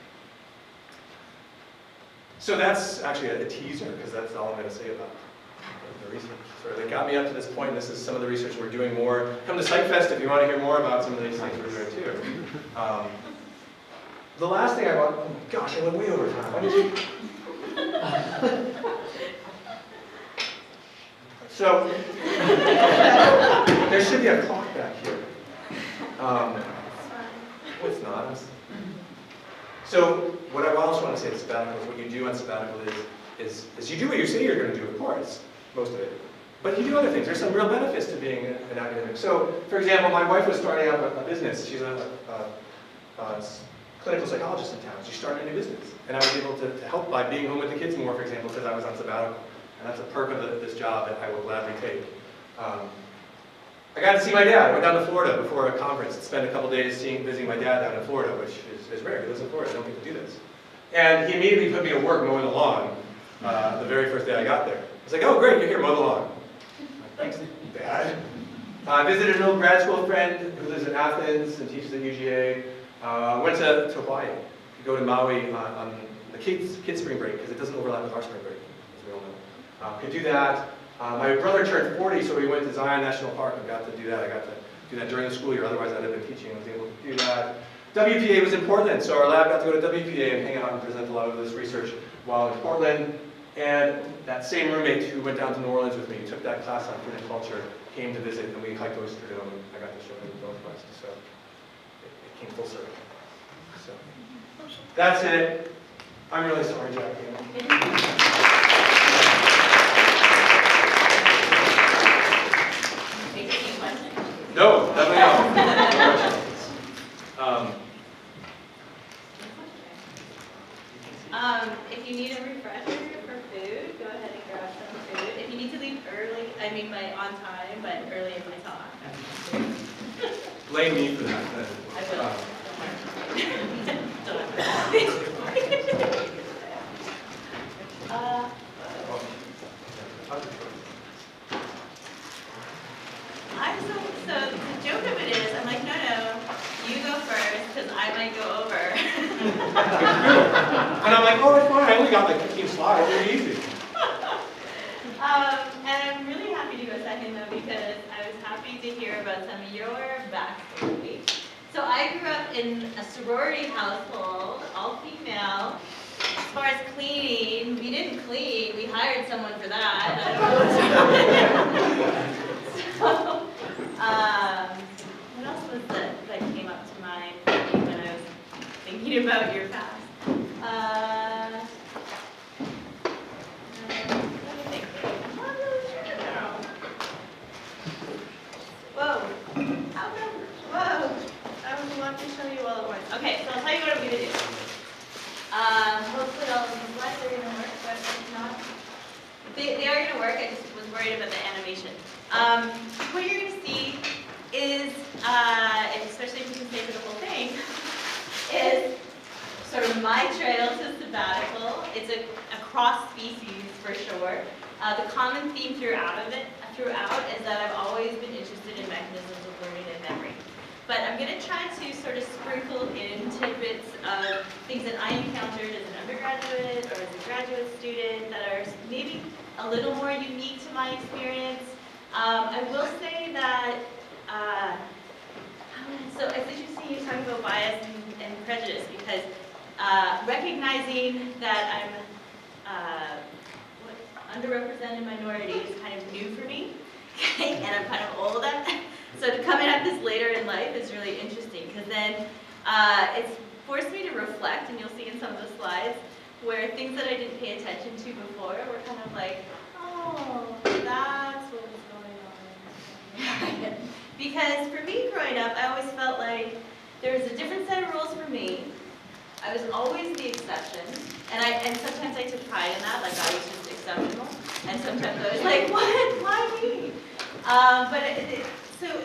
So that's actually a teaser, because that's all I'm going to say about the research. So that got me up to this point. This is some of the research we're doing more. Come to PsychFest if you want to hear more about some of these things we're doing too. The last thing I want, oh my gosh, I went way over time. Why did you? So, there should be a clock back here. It's not. So, what I also want to say at Sabbatical is what you do on Sabbatical is you do what you say you're going to do, of course, most of it. But you do other things. There's some real benefits to being an academic. So, for example, my wife was starting out a business. She's a clinical psychologist in town. She started a new business. And I was able to help by being home with the kids more, for example, because I was on Sabbatical. And that's a perk of this job that I will gladly take. I got to see my dad. I went down to Florida before a conference and spent a couple days visiting my dad down in Florida, which is rare. He lives in Florida. I don't get to do this. And he immediately put me to work mowing the lawn the very first day I got there. I was like, oh, great, you're here, mow the lawn. Thanks, Dad. I visited an old grad school friend who lives in Athens and teaches at UGA. Went to Hawaii. You go to Maui on the kids' spring break because it doesn't overlap with our spring break, as we all know. Could do that. My brother turned 40, so we went to Zion National Park and got to do that. I got to do that during the school year, otherwise I'd have been teaching. I was able to do that. WPA was in Portland, so our lab got to go to WPA and hang out and present a lot of this research while in Portland. And that same roommate who went down to New Orleans with me, took that class on food and culture, came to visit, and we hiked Oyster Dome, and I got to show him the Northwest, so it came full circle. So that's it. I'm really sorry, Jackie. No, definitely not. No questions. If you need a refresher for food, go ahead and grab some food. If you need to leave early, I mean on time, but early in my talk. Blame me for that. I will. Don't so the joke of it is, I'm like, no, you go first, because I might go over. And I'm like, oh, it's fine. I only got like 15 slides. It'll be easy. And I'm really happy to go second, though, because I was happy to hear about some of your backstory. So I grew up in a sorority household, all female. As far as cleaning, we didn't clean. We hired someone for that. I don't know what's wrong. What else was that came up to mind when I was thinking about your past? Let me think. I'm not really sure now. Whoa. How come? Whoa. I would love to show you all at once. Okay, so I'll tell you what I'm going to do. Hopefully all of these slides are going to work, but if not, they are going to work. I just was worried about the animation. What you're going to see is, especially if you can stay for the whole thing, is sort of my trail to sabbatical. It's a cross species for sure. The common theme throughout is that I've always been interested in mechanisms of learning and memory. But I'm going to try to sort of sprinkle in tidbits of things that I encountered as an undergraduate or as a graduate student that are maybe a little more unique to my experience. I will say that, so it's interesting you talking about bias and prejudice, because recognizing that I'm underrepresented minority is kind of new for me, and I'm kind of old at it. So to come in at this later in life is really interesting, because then it's forced me to reflect, and you'll see in some of the slides, where things that I didn't pay attention to before were kind of like, oh, that's what was going on. Because for me growing up, I always felt like there was a different set of rules for me. I was always the exception, and sometimes I took pride in that, like I was just exceptional, and sometimes I was like, what? Why me?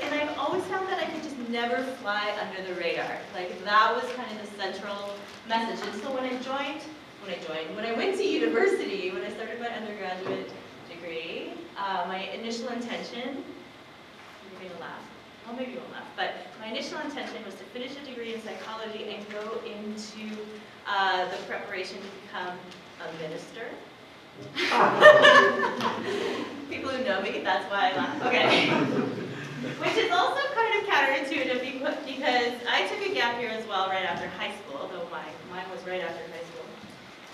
And I've always found that I could just never fly under the radar. Like that was kind of the central message. And so when I went to university, when I started my undergraduate degree, my initial intention, you're going to laugh. Well, maybe you won't laugh, but my initial intention was to finish a degree in psychology and go into the preparation to become a minister. People who know me, that's why I laugh. Okay. Which is also kind of counterintuitive because I took a gap year as well right after high school, though mine was right after high school.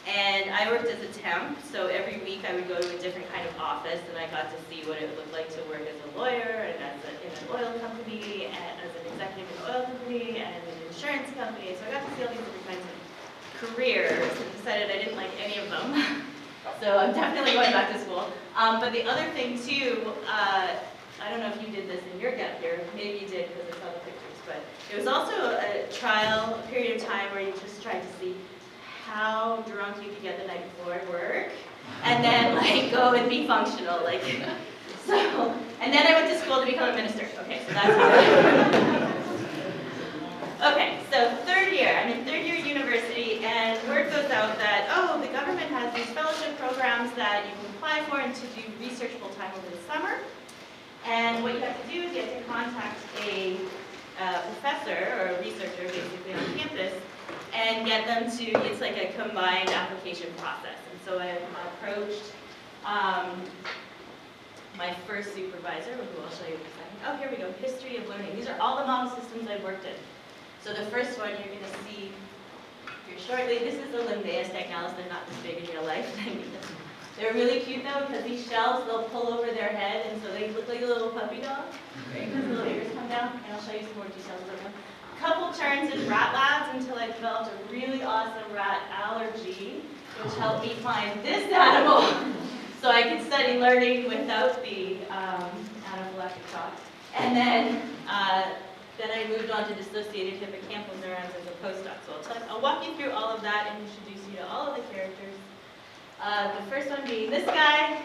And I worked as a temp, so every week I would go to a different kind of office, and I got to see what it looked like to work as a lawyer, and in an oil company, and as an executive in an oil company, and in an insurance company. So I got to see all these different kinds of careers, and decided I didn't like any of them. So I'm definitely going back to school. But the other thing too, I don't know if you did this in your gap year, maybe you did because I saw the pictures, but it was also a period of time where you just tried to see how drunk you could get the night before work, and then like go and be functional. So And then I went to school to become a minister. Okay, so that's how. Okay, so third year. I'm in third year university, and word goes out that, oh, the government has these fellowship programs that you can apply for and to do research full-time over the summer. And what you have to do is you have to contact a professor or a researcher basically on campus and get them to, it's like a combined application process. And so I approached my first supervisor, who I'll show you in a second. Oh, here we go, history of learning. These are all the model systems I've worked in. So the first one you're going to see here shortly, this is the Linnaeus technologies. They're not this big in real life. They're really cute though, because these shells, they'll pull over their head, and so they look like a little puppy dog, right? Because the little ears come down, and I'll show you some more details about them. Couple turns in rat labs until I developed a really awesome rat allergy, which helped me find this animal, so I could study learning without the anaphylactic shock. And then I moved on to dissociated hippocampal neurons as a postdoc. So I'll walk you through all of that and introduce you to all of the characters. The first one being this guy,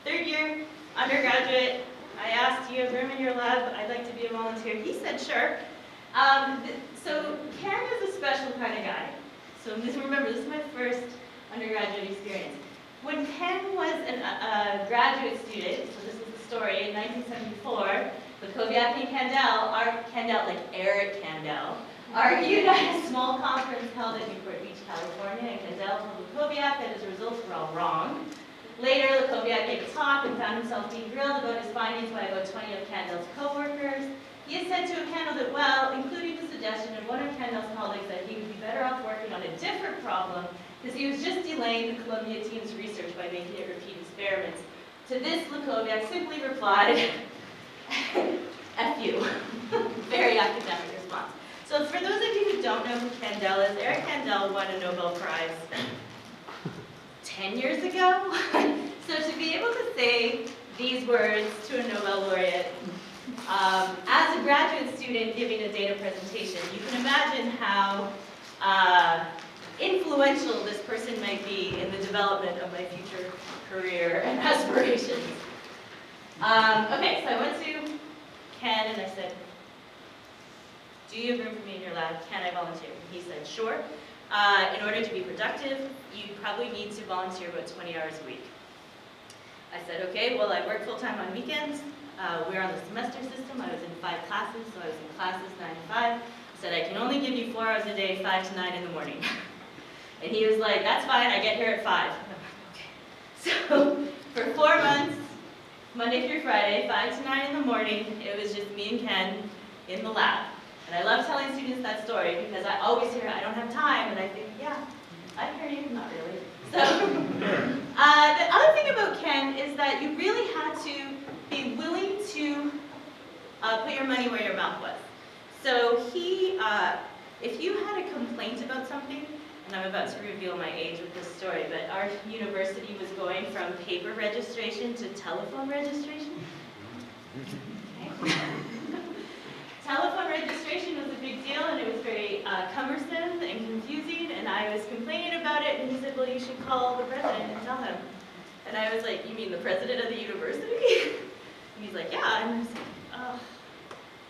third year, undergraduate. I asked, do you have room in your lab? I'd like to be a volunteer. He said, sure. So Ken is a special kind of guy. So remember, this is my first undergraduate experience. When Ken was a graduate student, so this is the story, in 1974, Lukoviak and Kandel, like Eric Kandel, argued at a small conference held in Newport Beach, California, and Kandel told Lukoviak that his results were all wrong. Later, Lukoviak gave a talk and found himself being grilled about his findings by about 20 of Kandel's co-workers. He had said to a panel that, well, including the suggestion of one of Kandel's colleagues that he would be better off working on a different problem because he was just delaying the Columbia team's research by making it repeat experiments. To this, Lukoviak simply replied, F you. Very academic response. So for those of you who don't know who Kandel is, Eric Kandel won a Nobel Prize 10 years ago. So to be able to say these words to a Nobel laureate, as a graduate student giving a data presentation, you can imagine how influential this person might be in the development of my future career and aspirations. Okay, so I went to Ken and I said, do you have room for me in your lab? Can I volunteer? He said, sure. In order to be productive, you probably need to volunteer about 20 hours a week. I said, okay, well, I work full-time on weekends. We're on the semester system. I was in 5 classes, so I was in classes 9 to 5. I said, I can only give you 4 hours a day, 5 to 9 in the morning. And he was like, that's fine, I get here at 5. Okay. So for 4 months, Monday through Friday, 5 to 9 in the morning, it was just me and Ken in the lab. And I love telling students that story because I always hear, I don't have time, and I think, yeah, I hear you, not really. So, the other thing about Ken is that you really had to be willing to put your money where your mouth was. So he, if you had a complaint about something, and I'm about to reveal my age with this story, but our university was going from paper registration to telephone registration. Okay. Telephone registration was a big deal, and it was very cumbersome and confusing, and I was complaining about it, and he said, well, you should call the president and tell him. And I was like, you mean the president of the university? And he's like, yeah. And I was like, oh,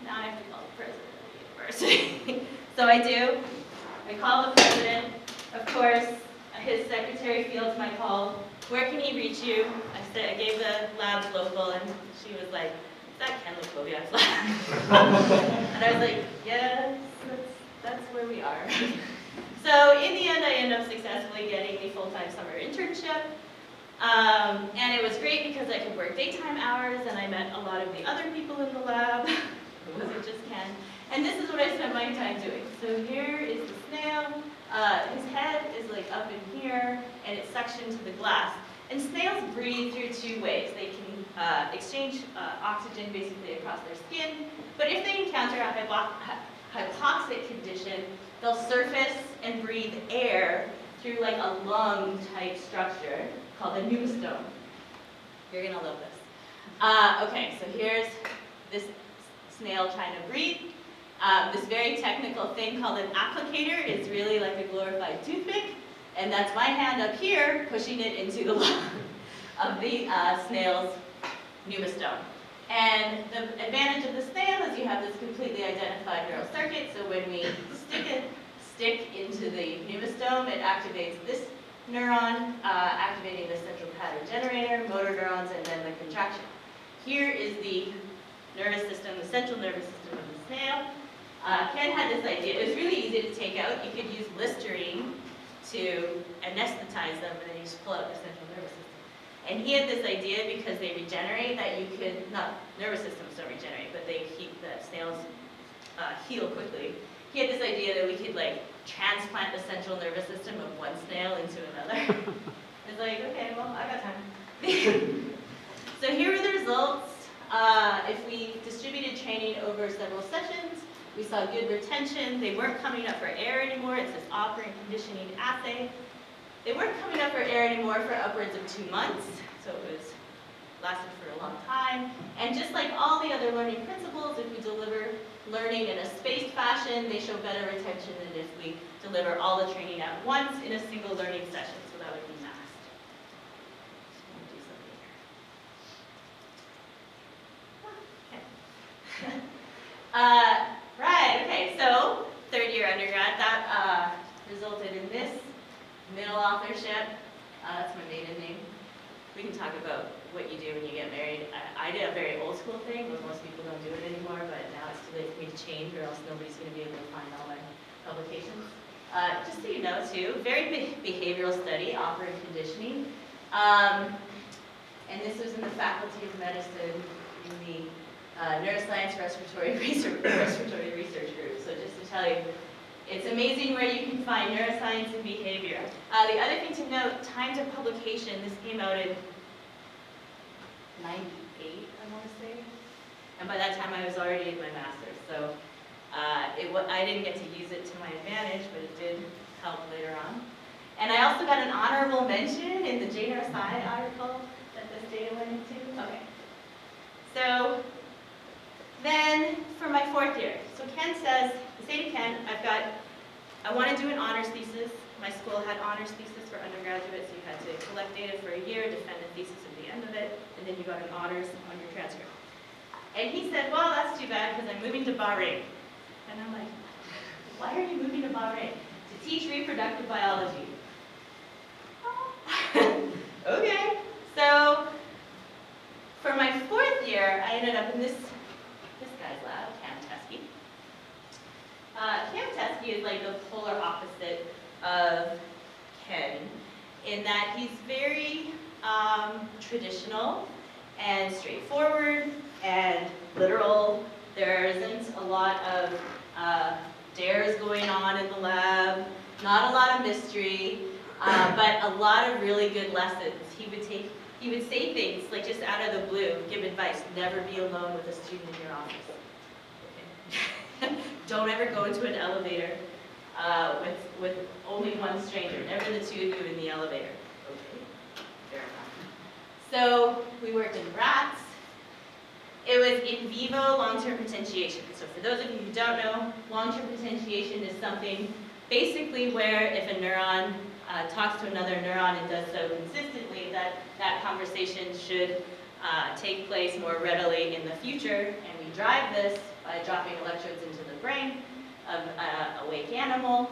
now I have to call the president of the university. So I do. I call the president. Of course, his secretary fields my call. Where can he reach you? I gave the lab's local, and she was like, is that Ken Lukoviak's lab? And I was like, yes, that's where we are. So in the end, I ended up successfully getting a full-time summer internship. And it was great because I could work daytime hours, and I met a lot of the other people in the lab. It wasn't just Ken. And this is what I spent my time doing. So here is the snail. His head is like up in here, and it's suctioned to the glass. And snails breathe through 2 ways. They can exchange oxygen basically across their skin, but if they encounter a hypoxic condition, they'll surface and breathe air through like a lung-type structure called a pneumostome. You're gonna love this. Okay, so here's this snail trying to breathe. This very technical thing called an applicator is really like a glorified toothpick, and that's my hand up here pushing it into the lung of the snail's pneumostome. And the advantage of the snail is you have this completely identified neural circuit, so when we stick into the pneumostome, it activates this neuron, activating the central pattern generator, motor neurons, and then the contraction. Here is the nervous system, the central nervous system of the snail. Ken had this idea. It was really easy to take out. You could use Listerine to anesthetize them, and then you just pull out the central nervous system. And he had this idea because they regenerate that you could, not nervous systems don't regenerate, but they keep the snails heal quickly. He had this idea that we could like transplant the central nervous system of one snail into another. It's like, okay, well, I got time. So here are the results. If we distributed training over several sessions, we saw good retention. They weren't coming up for air anymore. It's this operant conditioning assay. They weren't coming up for air anymore for upwards of 2 months, so it lasted for a long time. And just like all the other learning principles, if we deliver learning in a spaced fashion, they show better retention than if we deliver all the training at once in a single learning session. So that would be masked. Do something here. Right, okay, so third year undergrad, that resulted in this middle authorship. That's my maiden name. We can talk about what you do when you get married. I did a very old school thing where most people don't do it anymore, but now it's too late for me to change or else nobody's going to be able to find all my publications. Just so you know too, very behavioral study, operant conditioning. And this was in the Faculty of Medicine in the Neuroscience Respiratory Research Group. So just to tell you, it's amazing where you can find neuroscience and behavior. The other thing to note, time to publication, this came out in 98, I want to say. And by that time I was already in my master's. So I didn't get to use it to my advantage, but it did help later on. And I also got an honorable mention in the Jane R. Sy article that this data went into. Okay. So then for my fourth year, so Ken says, I say to Ken, I want to do an honors thesis. My school had honors thesis for undergraduates. You had to collect data for a year, defend a thesis at the end of it, and then you got an honors on your transcript. And he said, well, that's too bad because I'm moving to Bahrain. And I'm like, why are you moving to Bahrain? To teach reproductive biology. Okay. So for my fourth year, I ended up in this guy's lab, Cam Teskey. Cam Teskey is like the polar opposite of Ken in that he's very traditional and straightforward and literal. There isn't a lot of dares going on in the lab, not a lot of mystery, but a lot of really good lessons. He would say things like just out of the blue, give advice, never be alone with a student in your office. Okay. Don't ever go into an elevator with only one stranger, never the two of you in the elevator. Okay, fair enough. So we worked in rats. It was in vivo long-term potentiation. So for those of you who don't know, long-term potentiation is something basically where if a neuron talks to another neuron and does so consistently, that conversation should take place more readily in the future. And we drive this by dropping electrodes into the brain of an awake animal.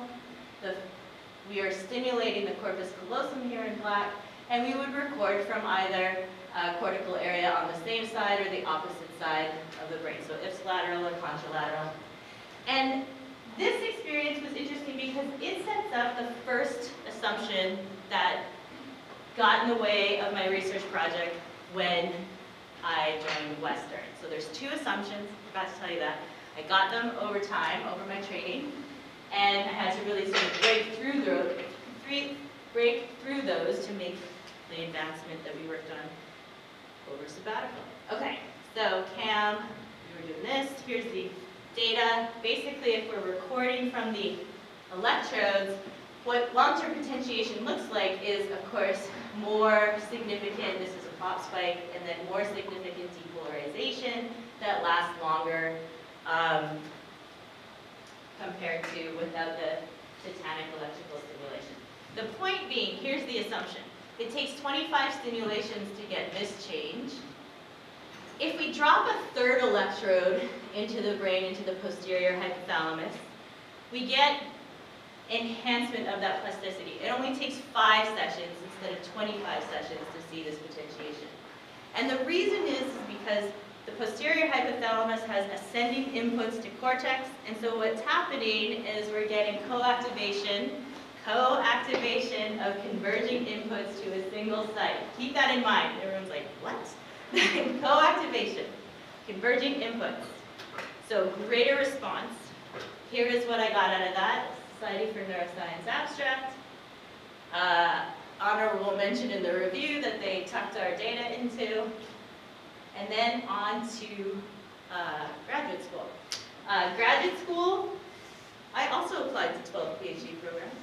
We are stimulating the corpus callosum here in black, and we would record from either cortical area on the same side or the opposite side of the brain, so ipsilateral or contralateral. And this experience was interesting because it sets up the first assumption that got in the way of my research project when I joined Western. So there's two assumptions, I forgot to tell you that. I got them over time, over my training, and I had to really sort of break through those to make the advancement that we worked on over sabbatical. Okay, so Cam, we were doing this. Here's the data. Basically, if we're recording from the electrodes, what long-term potentiation looks like is, of course, more significant, this is a pop spike, and then more significant depolarization that lasts longer compared to without the titanic electrical stimulation. The point being, here's the assumption. It takes 25 stimulations to get this change. if we drop a third electrode into the brain, into the posterior hypothalamus, we get enhancement of that plasticity. It only takes 5 sessions instead of 25 sessions to see this potentiation. And the reason is because the posterior hypothalamus has ascending inputs to cortex, and so what's happening is we're getting co-activation of converging inputs to a single site. Keep that in mind. Everyone's like, what? Co-activation, converging inputs. So greater response. Here is what I got out of that. Society for Neuroscience abstract. Honorable mention in the review that they tucked our data into. And then on to graduate school. Graduate school, I also applied to 12 PhD programs.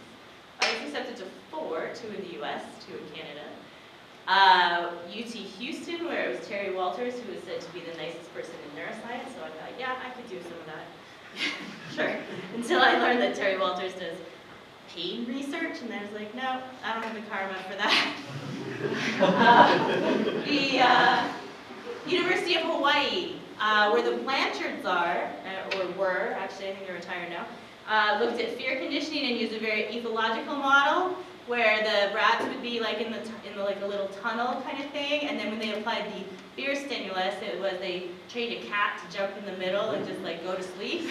I was accepted to 4, 2 in the US, 2 in Canada. UT Houston, where it was Terry Walters, who was said to be the nicest person in neuroscience, so I thought, yeah, I could do some of that. Sure. Until I learned that Terry Walters does pain research, and I was like, no, I don't have the karma for that. The University of Hawaii, where the Blanchards are, or were, actually I think they're retired now, looked at fear conditioning and used a very ethological model, where the rats would be like in like a little tunnel kind of thing, and then when they applied the fear stimulus, it was they trained a cat to jump in the middle and just like go to sleep.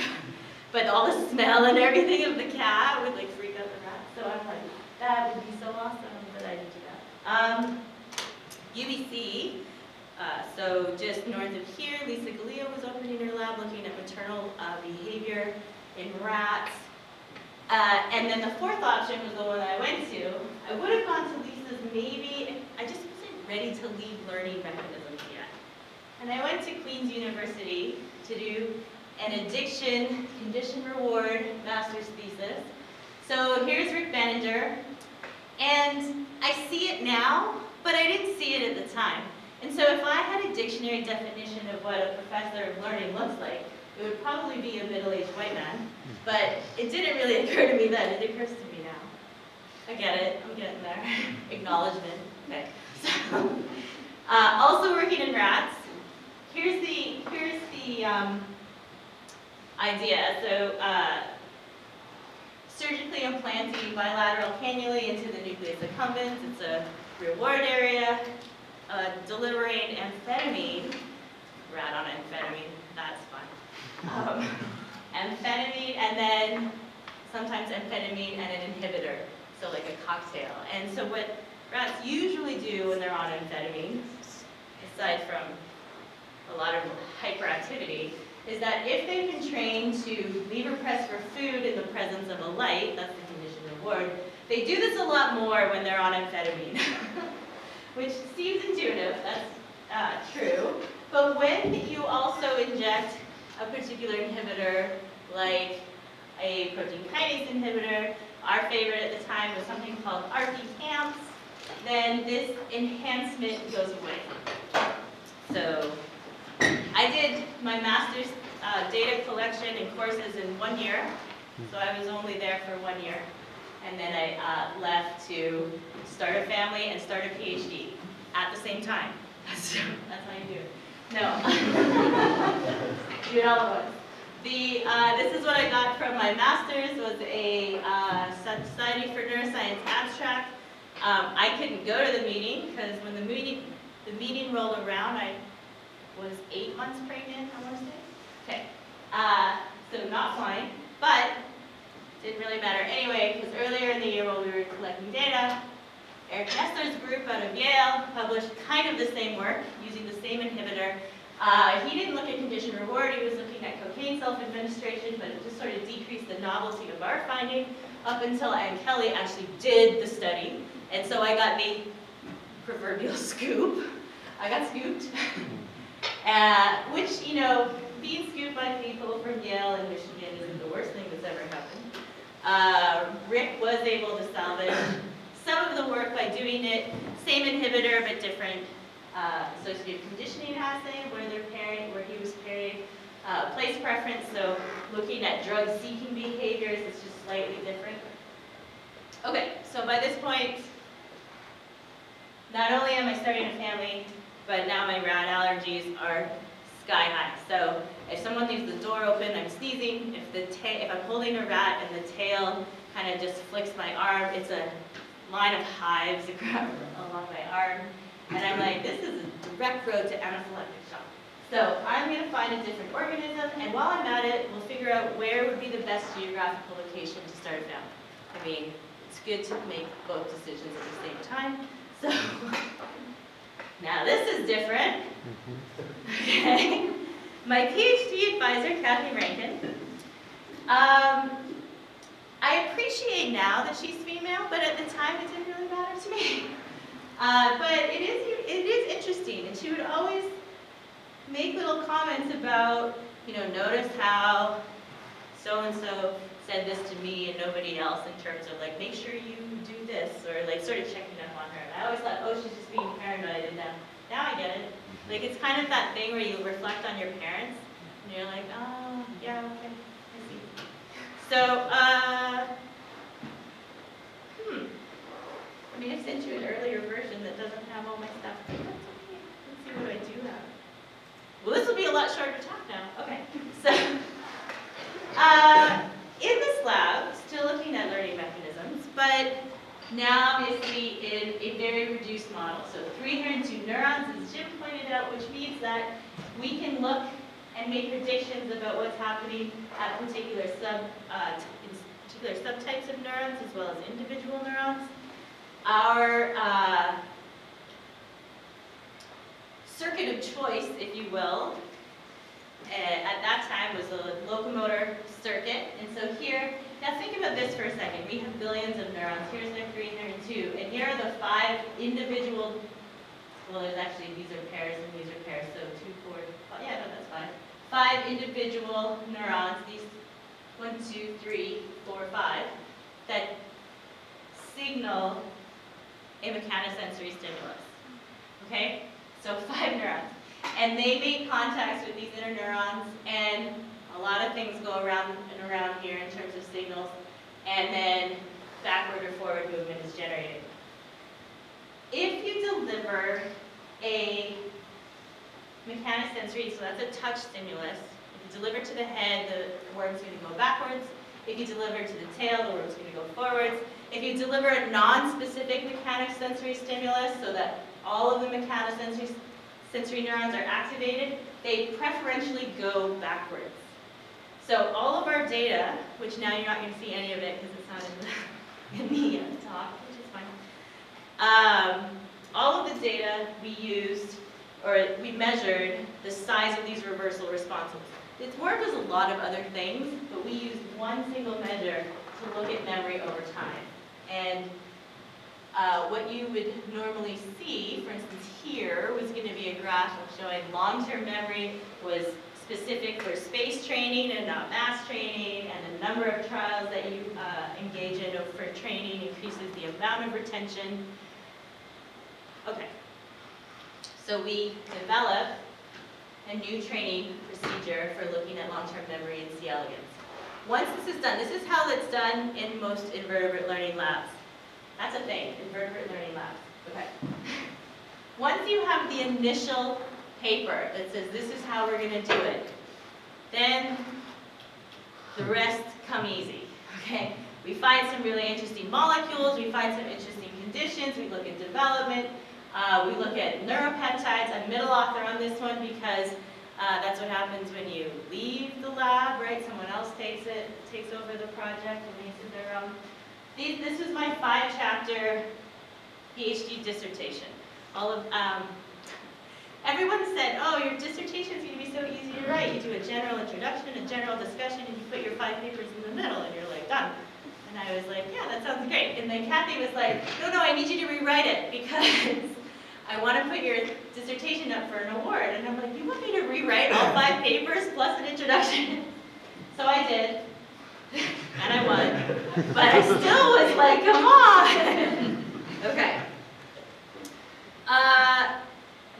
But all the smell and everything of the cat would like freak out the rats. So I'm like, that would be so awesome, but I didn't do that. UBC, so just north of here, Lisa Galileo was opening her lab looking at maternal behavior in rats. And then the 4th option was the one I went to. I would have gone to Lisa's maybe, I just wasn't ready to leave learning mechanisms yet. And I went to Queen's University to do an addiction condition reward master's thesis. So here's Rick Benninger, and I see it now, but I didn't see it at the time. And so if I had a dictionary definition of what a professor of learning looks like, it would probably be a middle-aged white man, but it didn't really occur to me then. It occurs to me now. I get it. I'm getting there. Acknowledgement. Okay. So, also working in rats. Here's the idea. So, surgically implanting bilateral cannulae into the nucleus accumbens. It's a reward area. Delivering amphetamine. Rat on amphetamine. That's fun. Amphetamine, and then sometimes amphetamine and an inhibitor, so like a cocktail. And so what rats usually do when they're on amphetamine, aside from a lot of hyperactivity, is that if they've been trained to lever press for food in the presence of a light, that's the condition reward, they do this a lot more when they're on amphetamine, which seems intuitive, that's true. But when you also inject a particular inhibitor, like a protein kinase inhibitor, our favorite at the time was something called RP-CAMPS, then this enhancement goes away. So I did my master's data collection and courses in 1 year, so I was only there for 1 year. And then I left to start a family and start a PhD at the same time. That's how you do it. No. Do it all at once. This is what I got from my master's, was a Society for Neuroscience abstract. I couldn't go to the meeting because when the meeting rolled around, I was 8 months pregnant, I want to say. Okay. So not flying, but didn't really matter anyway, because earlier in the year while we were collecting data, Eric Nestler's group out of Yale published kind of the same work using the same inhibitor. He didn't look at condition reward, he was looking at cocaine self-administration, but it just sort of decreased the novelty of our finding up until Ann Kelly actually did the study. And so I got the proverbial scoop. I got scooped. Which, you know, being scooped by people from Yale and Michigan isn't the worst thing that's ever happened. Rick was able to salvage some of the work by doing it, same inhibitor but different associative conditioning assay where they're pairing, where he was pairing place preference, so looking at drug-seeking behaviors, it's just slightly different. Okay, so by this point, not only am I starting a family, but now my rat allergies are sky high. So if someone leaves the door open, I'm sneezing. If I'm holding a rat and the tail kind of just flicks my arm, it's a line of hives along my arm. And I'm like, this is a direct road to anaphylactic shock. So I'm going to find a different organism, and while I'm at it, we'll figure out where would be the best geographical location to start down. I mean, it's good to make both decisions at the same time. So now this is different. Okay. My PhD advisor, Kathy Rankin. I appreciate now that she's female, but at the time it didn't really matter to me. But it is interesting, and she would always make little comments about, notice how so-and-so said this to me and nobody else, in terms of like, make sure you do this, or like sort of checking up on her. And I always thought, oh, she's just being paranoid, and now I get it. Like, it's kind of that thing where you reflect on your parents, and you're like, oh, yeah, okay, I see. So, I mean, I sent you an earlier version that doesn't have all my stuff. That's okay. Let's see what I do have. Well, this will be a lot shorter talk now. Okay. So, in this lab, still looking at learning mechanisms, but now obviously in a very reduced model. So 302 neurons, as Jim pointed out, which means that we can look and make predictions about what's happening at particular subtypes of neurons as well as individual neurons. Our circuit of choice, if you will, at that time was the locomotor circuit. And so here, now think about this for a second. We have billions of neurons. Here's their 302. And here are the 5 individual, well, there's actually, these are pairs and these are pairs. So 2, 4, 5, yeah, no, that's 5. 5 individual neurons, these 1, 2, 3, 4, 5, that signal a mechanosensory stimulus. Okay? So 5 neurons. And they make contacts with these interneurons, and a lot of things go around and around here in terms of signals, and then backward or forward movement is generated. If you deliver a mechanosensory, so that's a touch stimulus, if you deliver to the head, the worm's going to go backwards. If you deliver to the tail, the worm's going to go forwards. If you deliver a non-specific mechanosensory stimulus, so that all of the mechanosensory neurons are activated, they preferentially go backwards. So all of our data, which now you're not going to see any of it because it's not in the talk, which is fine. All of the data we used, or we measured the size of these reversal responses. Its work was a lot of other things, but we used one single measure to look at memory over time. And what you would normally see, for instance here, was going to be a graph of showing long-term memory was specific for space training and not mass training, and the number of trials that you engage in for training increases the amount of retention. Okay, so we developed a new training procedure for looking at long-term memory in C. elegans. Once this is done, this is how it's done in most invertebrate learning labs. That's a thing, invertebrate learning labs. Okay. Once you have the initial paper that says this is how we're going to do it, then the rest come easy. Okay. We find some really interesting molecules, we find some interesting conditions, we look at development, we look at neuropeptides. I'm middle author on this one because that's what happens when you leave the lab, right? Someone else takes over the project and makes it their own. This was my 5-chapter PhD dissertation. Everyone said, oh, your dissertation is going to be so easy to write. You do a general introduction, a general discussion, and you put your 5 papers in the middle, and you're like, done. And I was like, yeah, that sounds great. And then Kathy was like, no, I need you to rewrite it because I want to put your dissertation up for an award. And I'm like, you want me to rewrite all 5 papers plus an introduction? So I did, and I won. But I still was like, come on. Okay.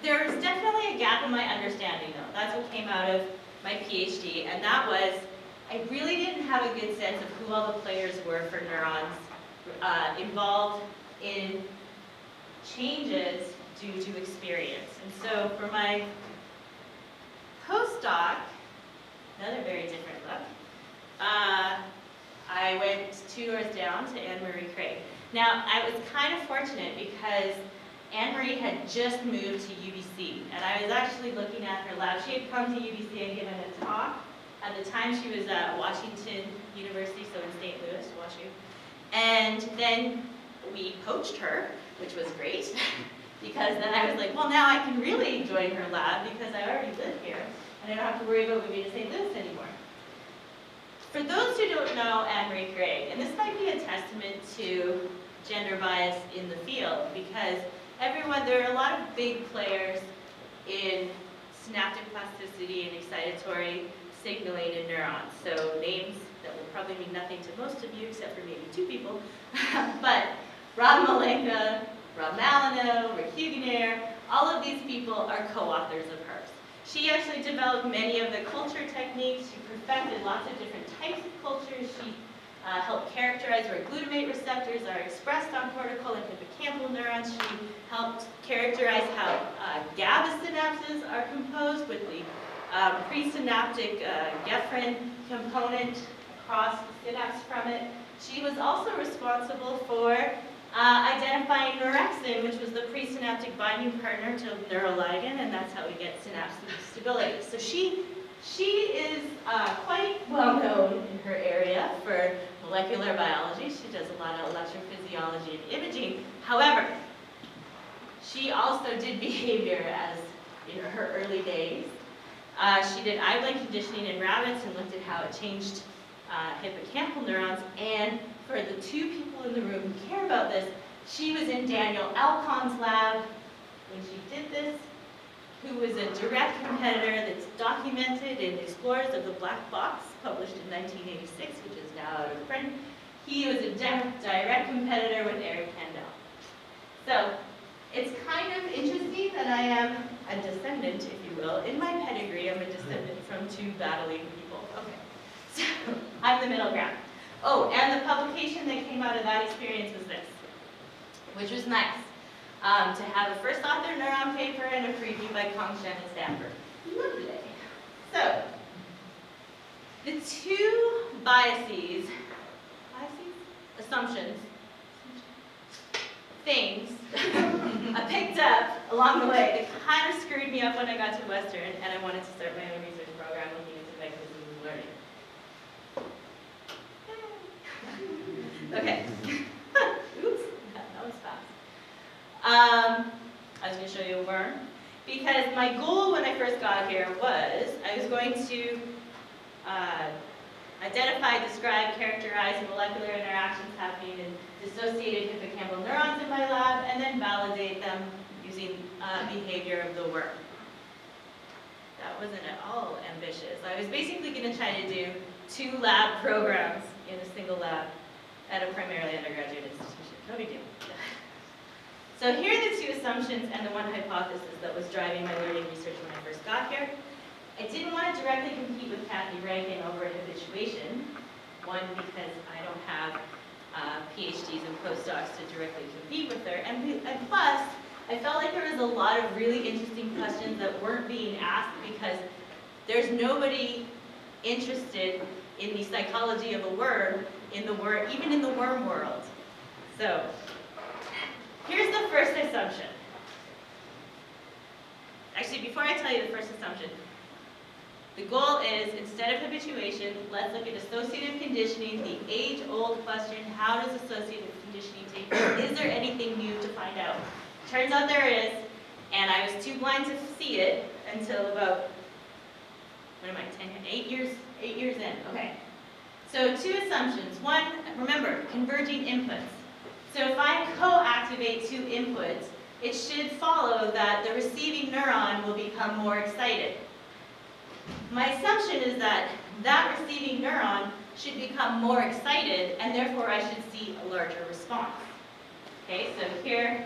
There was definitely a gap in my understanding, though. That's what came out of my PhD, and that was I really didn't have a good sense of who all the players were for neurons involved in changes due to experience. And so for my postdoc, another very different look, I went 2 doors down to Anne-Marie Craig. Now, I was kind of fortunate because Anne-Marie had just moved to UBC, and I was actually looking at her lab. She had come to UBC and given a talk. At the time, she was at Washington University, so in St. Louis, Washington. And then we poached her, which was great, because then I was like, well, now I can really join her lab because I already live here, and I don't have to worry about moving to St. Louis anymore. For those who don't know Anne-Marie Craig, and this might be a testament to gender bias in the field, because there are a lot of big players in synaptic plasticity and excitatory signaling in neurons. So names that will probably mean nothing to most of you, except for maybe 2 people. But Rob Malenka, Rob Malinow, Rick Hugenair, all of these people are co-authors of hers. She actually developed many of the culture techniques. She perfected lots of different types of cultures. She helped characterize where glutamate receptors are expressed on cortical and hippocampal neurons. She helped characterize how GABA synapses are composed with the presynaptic Geffen component across the synapse from it. She was also responsible for identifying orexin, which was the presynaptic binding partner to neuroligand, and that's how we get synaptic stability. So she is quite well known in her area for molecular biology. She does a lot of electrophysiology and imaging. However, she also did behavior as in her early days. She did eye-blink conditioning in rabbits and looked at how it changed hippocampal neurons. And for the 2 people in the room who care about this, she was in Daniel Alcon's lab when she did this, who was a direct competitor that's documented in Explorers of the Black Box, published in 1986, which is now out of print. He was a direct competitor with Eric Kandel. So it's kind of interesting that I am a descendant, if you will. In my pedigree, I'm a descendant from 2 battling people. Okay, so I'm the middle ground. Oh, and the publication that came out of that experience was this, which was nice. To have a first author neuron paper and a preview by Kong Shen at Stanford. Lovely. So, the 2 assumptions, things I picked up along the way that kind of screwed me up when I got to Western, and I wanted to start my own research program looking into mechanisms of learning. Okay. Oops, that was fast. I was going to show you a worm, because my goal when I first got here was I was going to identify, describe, characterize molecular interactions happening in dissociated hippocampal neurons in my lab, and then validate them using behavior of the worm. That wasn't at all ambitious. I was basically going to try to do 2 lab programs in a single lab at a primarily undergraduate institution. No big deal. So here are the 2 assumptions and the 1 hypothesis that was driving my learning research when I first got here. I didn't want to directly compete with Kathy Rankin over habituation. 1, because I don't have PhDs and postdocs to directly compete with her. And plus, I felt like there was a lot of really interesting questions that weren't being asked because there's nobody interested in the psychology of a worm, even in the worm world. So, here's the first assumption. Actually, before I tell you the first assumption, the goal is, instead of habituation, let's look at associative conditioning, the age-old question, how does associative conditioning take place? Is there anything new to find out? Turns out there is, and I was too blind to see it until about, 8 years in, okay. So 2 assumptions. 1, remember, converging inputs. So if I co-activate 2 inputs, it should follow that the receiving neuron will become more excited. My assumption is that that receiving neuron should become more excited, and therefore I should see a larger response. Okay, so here,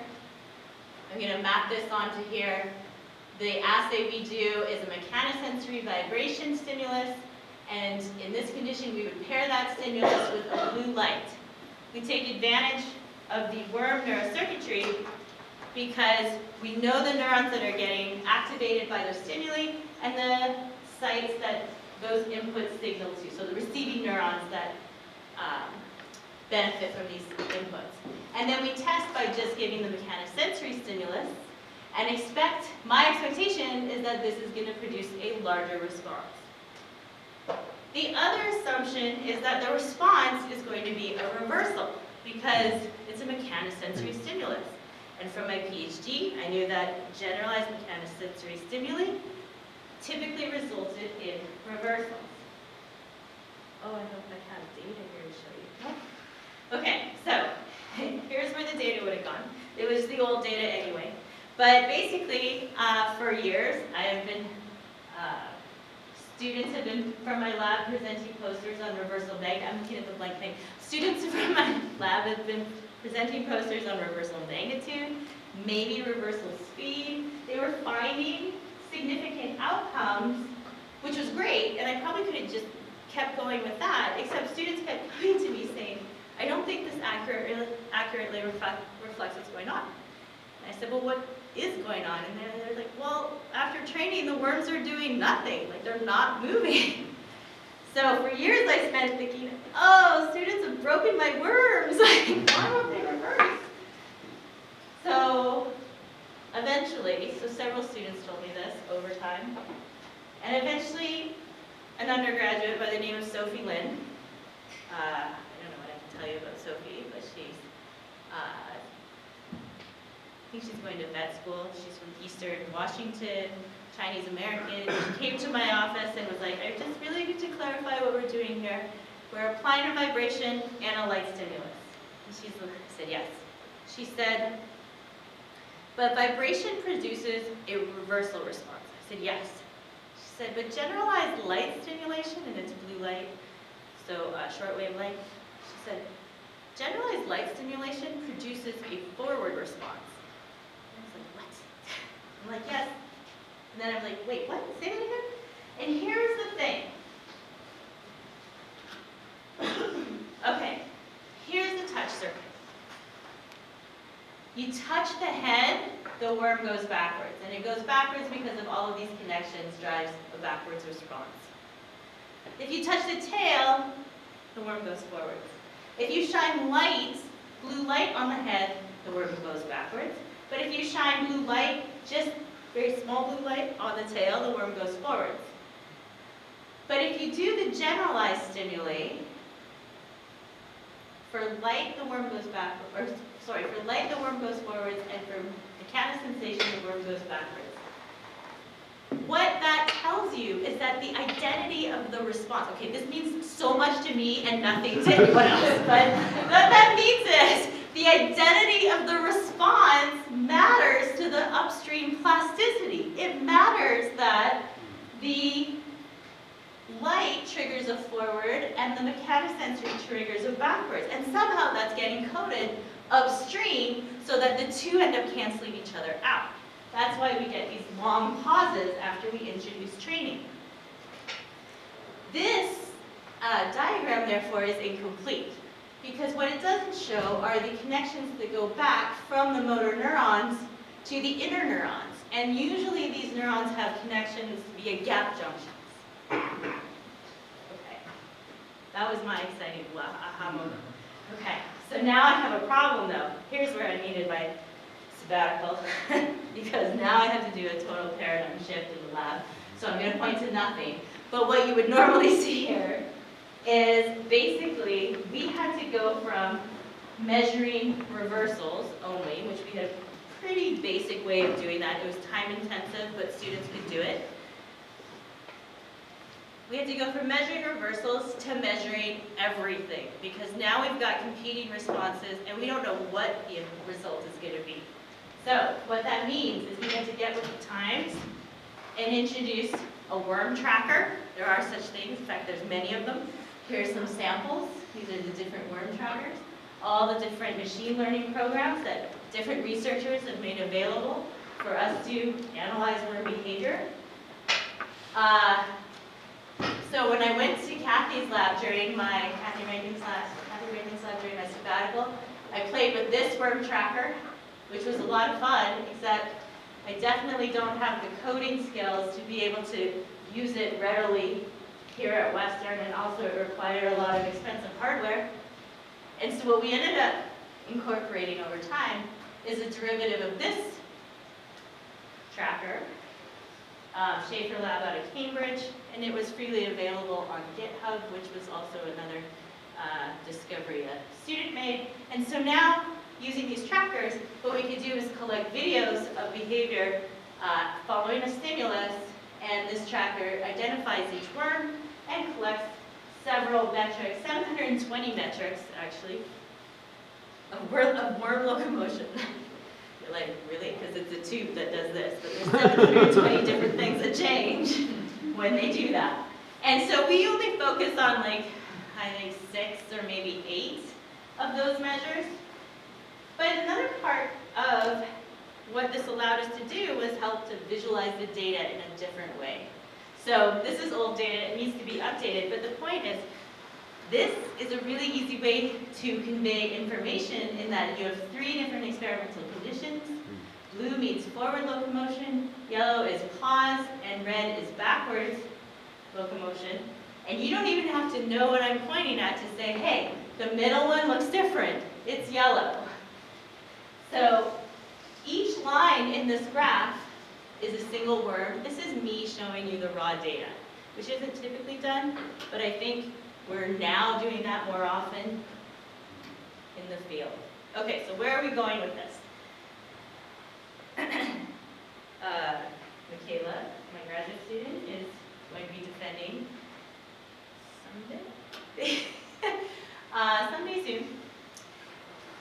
I'm going to map this onto here. The assay we do is a mechanosensory vibration stimulus, and in this condition we would pair that stimulus with a blue light. We take advantage of the worm neurocircuitry because we know the neurons that are getting activated by their stimuli and the sites that those inputs signal to, so the receiving neurons that benefit from these inputs. And then we test by just giving the mechanosensory stimulus, and my expectation is that this is going to produce a larger response. The other assumption is that the response is going to be a reversal, because it's a mechanosensory stimulus. And from my PhD, I knew that generalized mechanosensory stimuli typically resulted in reversals. Oh, I hope I have data here to show you. Oh. Okay, so here's where the data would have gone. It was the old data anyway. But basically, for years, I have been, students have been from my lab presenting posters on reversal magnitude. I'm looking at the blank thing. Students from my lab have been presenting posters on reversal magnitude, maybe reversal speed. They were finding significant outcomes, which was great, and I probably could have just kept going with that, except students kept coming to me saying, I don't think this accurately reflects what's going on. And I said, well, what is going on? And they're like, well, after training, the worms are doing nothing. Like, they're not moving. So for years, I spent thinking, oh, students have broken my worms. Like, why won't they reverse? So eventually, so several students told me this over time, and eventually an undergraduate by the name of Sophie Lynn, I don't know what I can tell you about Sophie, but she's, I think she's going to vet school. She's from Eastern Washington, Chinese American. She came to my office and was like, I just really need to clarify what we're doing here. We're applying a vibration and a light stimulus. And she said, yes. She said, but vibration produces a reversal response. I said, yes. She said, but generalized light stimulation, and it's blue light, so shortwave light, she said, generalized light stimulation produces a forward response. And I was like, what? I'm like, yes. And then I'm like, wait, what? Say that again? And here's the thing. Okay, here's the touch circuit. You touch the head, the worm goes backwards. And it goes backwards because of all of these connections drives a backwards response. If you touch the tail, the worm goes forwards. If you shine light, blue light on the head, the worm goes backwards. But if you shine blue light, just very small blue light on the tail, the worm goes forwards. But if you do the generalized stimuli, for light, the worm goes backwards, for light, the worm goes forwards, and for mechanosensation, the worm goes backwards. What that tells you is that the identity of the response, okay, this means so much to me and nothing to anyone else, but what that means is the identity of the response matters to the upstream plasticity. It matters that the light triggers a forward and the mechanosensory triggers a backwards. And somehow that's getting coded upstream so that the two end up canceling each other out. That's why we get these long pauses after we introduce training. This diagram, therefore, is incomplete because what it doesn't show are the connections that go back from the motor neurons to the inner neurons. And usually these neurons have connections via gap junctions. Okay, that was my exciting aha moment. Okay, so now I have a problem though. Here's where I needed my sabbatical because now I have to do a total paradigm shift in the lab. So I'm going to point to nothing. But what you would normally see here is basically we had to go from measuring reversals only, which we had a pretty basic way of doing that. It was time intensive, but students could do it. We had to go from measuring reversals to measuring everything because now we've got competing responses and we don't know what the result is going to be. So what that means is we had to get with the times and introduce a worm tracker. There are such things. In fact, there's many of them. Here's some samples. These are the different worm trackers. All the different machine learning programs that different researchers have made available for us to analyze worm behavior. So when I went to Kathy Rankin's lab during my sabbatical, I played with this worm tracker which was a lot of fun, except I definitely don't have the coding skills to be able to use it readily here at Western, and also it required a lot of expensive hardware. And so what we ended up incorporating over time is a derivative of this tracker, Schaefer Lab out of Cambridge, and it was freely available on GitHub, which was also another discovery a student made. And so now, using these trackers, what we could do is collect videos of behavior following a stimulus, and this tracker identifies each worm and collects several metrics, 720 metrics actually, of worm locomotion. You're like, really? Because it's a tube that does this, but there's 720 different things that change when they do that. And so we only focus on like, I think 6 or maybe 8 of those measures. But another part of what this allowed us to do was help to visualize the data in a different way. So this is old data, it needs to be updated, but the point is, this is a really easy way to convey information in that you have 3 different experimental conditions. Blue means forward locomotion, yellow is pause, and red is backwards locomotion. And you don't even have to know what I'm pointing at to say, hey, the middle one looks different, it's yellow. So each line in this graph is a single worm. This is me showing you the raw data, which isn't typically done, but I think we're now doing that more often in the field. Okay, so where are we going with this? Michaela, my graduate student, is going to be defending someday soon.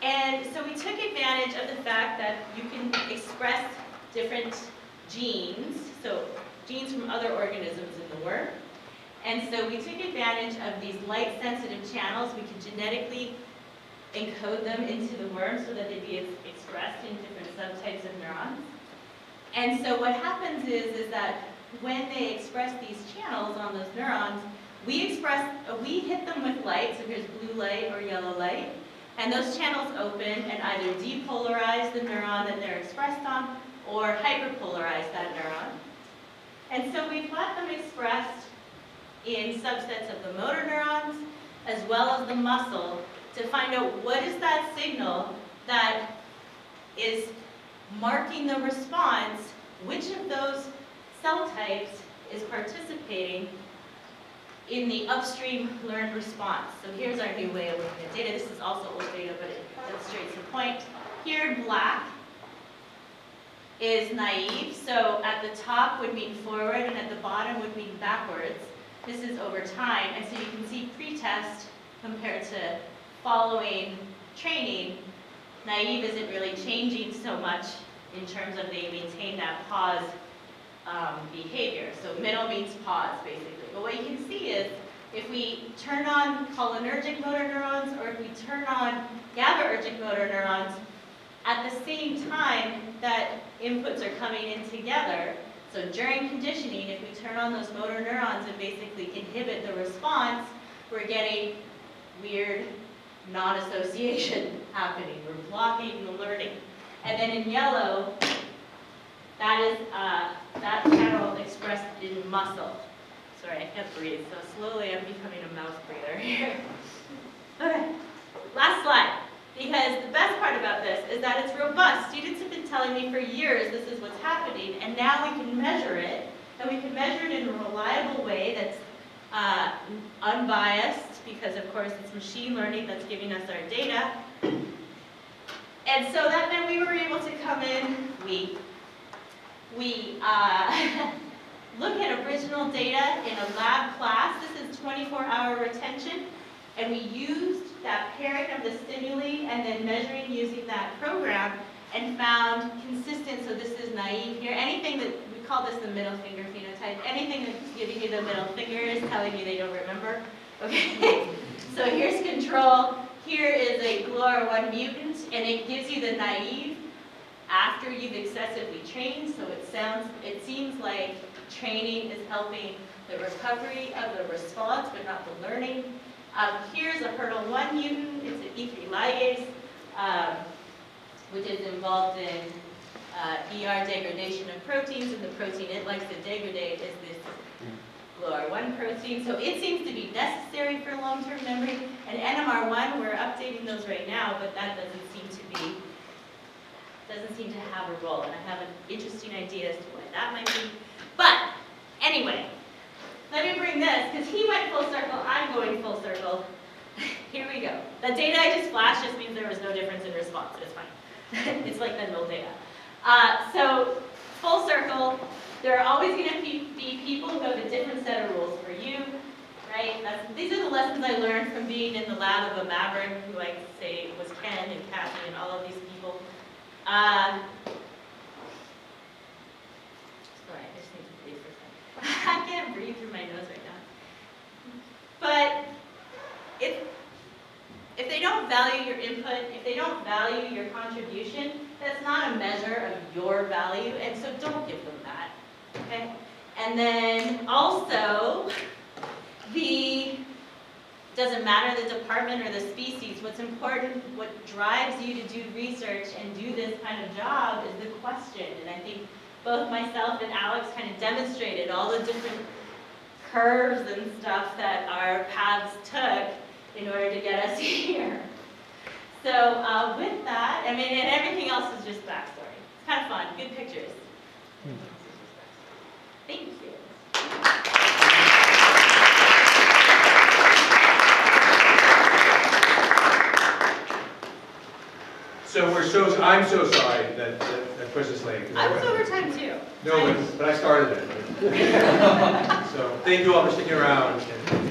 And so we took advantage of the fact that you can express different genes, so genes from other organisms in the worm. And so we took advantage of these light-sensitive channels. We could genetically encode them into the worm so that they'd be expressed in different subtypes of neurons. And so what happens is that when they express these channels on those neurons, we hit them with light, so here's blue light or yellow light, and those channels open and either depolarize the neuron that they're expressed on or hyperpolarize that neuron. And so we've got them expressed in subsets of the motor neurons as well as the muscle to find out what is that signal that is marking the response, which of those cell types is participating in the upstream learned response. So here's our new way of looking at data. This is also old data, but it illustrates the point. Here in black is naive. So at the top would mean forward, and at the bottom would mean backwards. This is over time, and so you can see pre-test compared to following training. Naive isn't really changing so much in terms of they maintain that pause behavior. So middle means pause, basically. But what you can see is if we turn on cholinergic motor neurons or if we turn on GABAergic motor neurons, at the same time that inputs are coming in together, so during conditioning, if we turn on those motor neurons and basically inhibit the response, we're getting weird non-association happening. We're blocking the learning. And then in yellow, that is that channel expressed in muscle. Sorry, I can't breathe, so slowly I'm becoming a mouth breather here. Okay, last slide. Because the best part about this is that it's robust. Students have been telling me for years this is what's happening, and now we can measure it, and we can measure it in a reliable way that's unbiased, because of course it's machine learning that's giving us our data. And so that meant we were able to come in, we look at original data in a lab class. This is 24-hour retention, and we used that pairing of the stimuli and then measuring using that program and found consistent, so this is naive here, anything that, we call this the middle finger phenotype, anything that's giving you the middle finger is telling you they don't remember. Okay, so here's control, here is a GLOR1 mutant, and it gives you the naive after you've excessively trained, so it seems like training is helping the recovery of the response, but not the learning. Here's a hurdle 1 mutant, it's an E3 ligase. which is involved in ER degradation of proteins, and the protein it likes to degrade is this GLOR1 protein. So it seems to be necessary for long-term memory. And NMR1, we're updating those right now, but that doesn't seem to have a role. And I have an interesting idea as to why that might be. But anyway, let me bring this, because he went full circle, I'm going full circle. Here we go. The data I just flashed just means there was no difference in response. It's fine. It's like the null data. So full circle, there are always going to be people who have a different set of rules for you, right? These are the lessons I learned from being in the lab of a maverick, who I say was Ken and Kathy and all of these people. Sorry, I just need to breathe for a second. I can't breathe through my nose right now. But if they don't value your input, if they don't value your contribution, that's not a measure of your value, and so don't give them that, okay? And then also, doesn't matter the department or the species, what's important, what drives you to do research and do this kind of job is the question. And I think both myself and Alex kind of demonstrated all the different curves and stuff that our paths took in order to get us here. So with that, I mean, and everything else is just backstory. It's kind of fun, good pictures. Thank you. I'm so sorry that pushed us late. I was over time too. No, but I started it. So thank you all for sticking around. And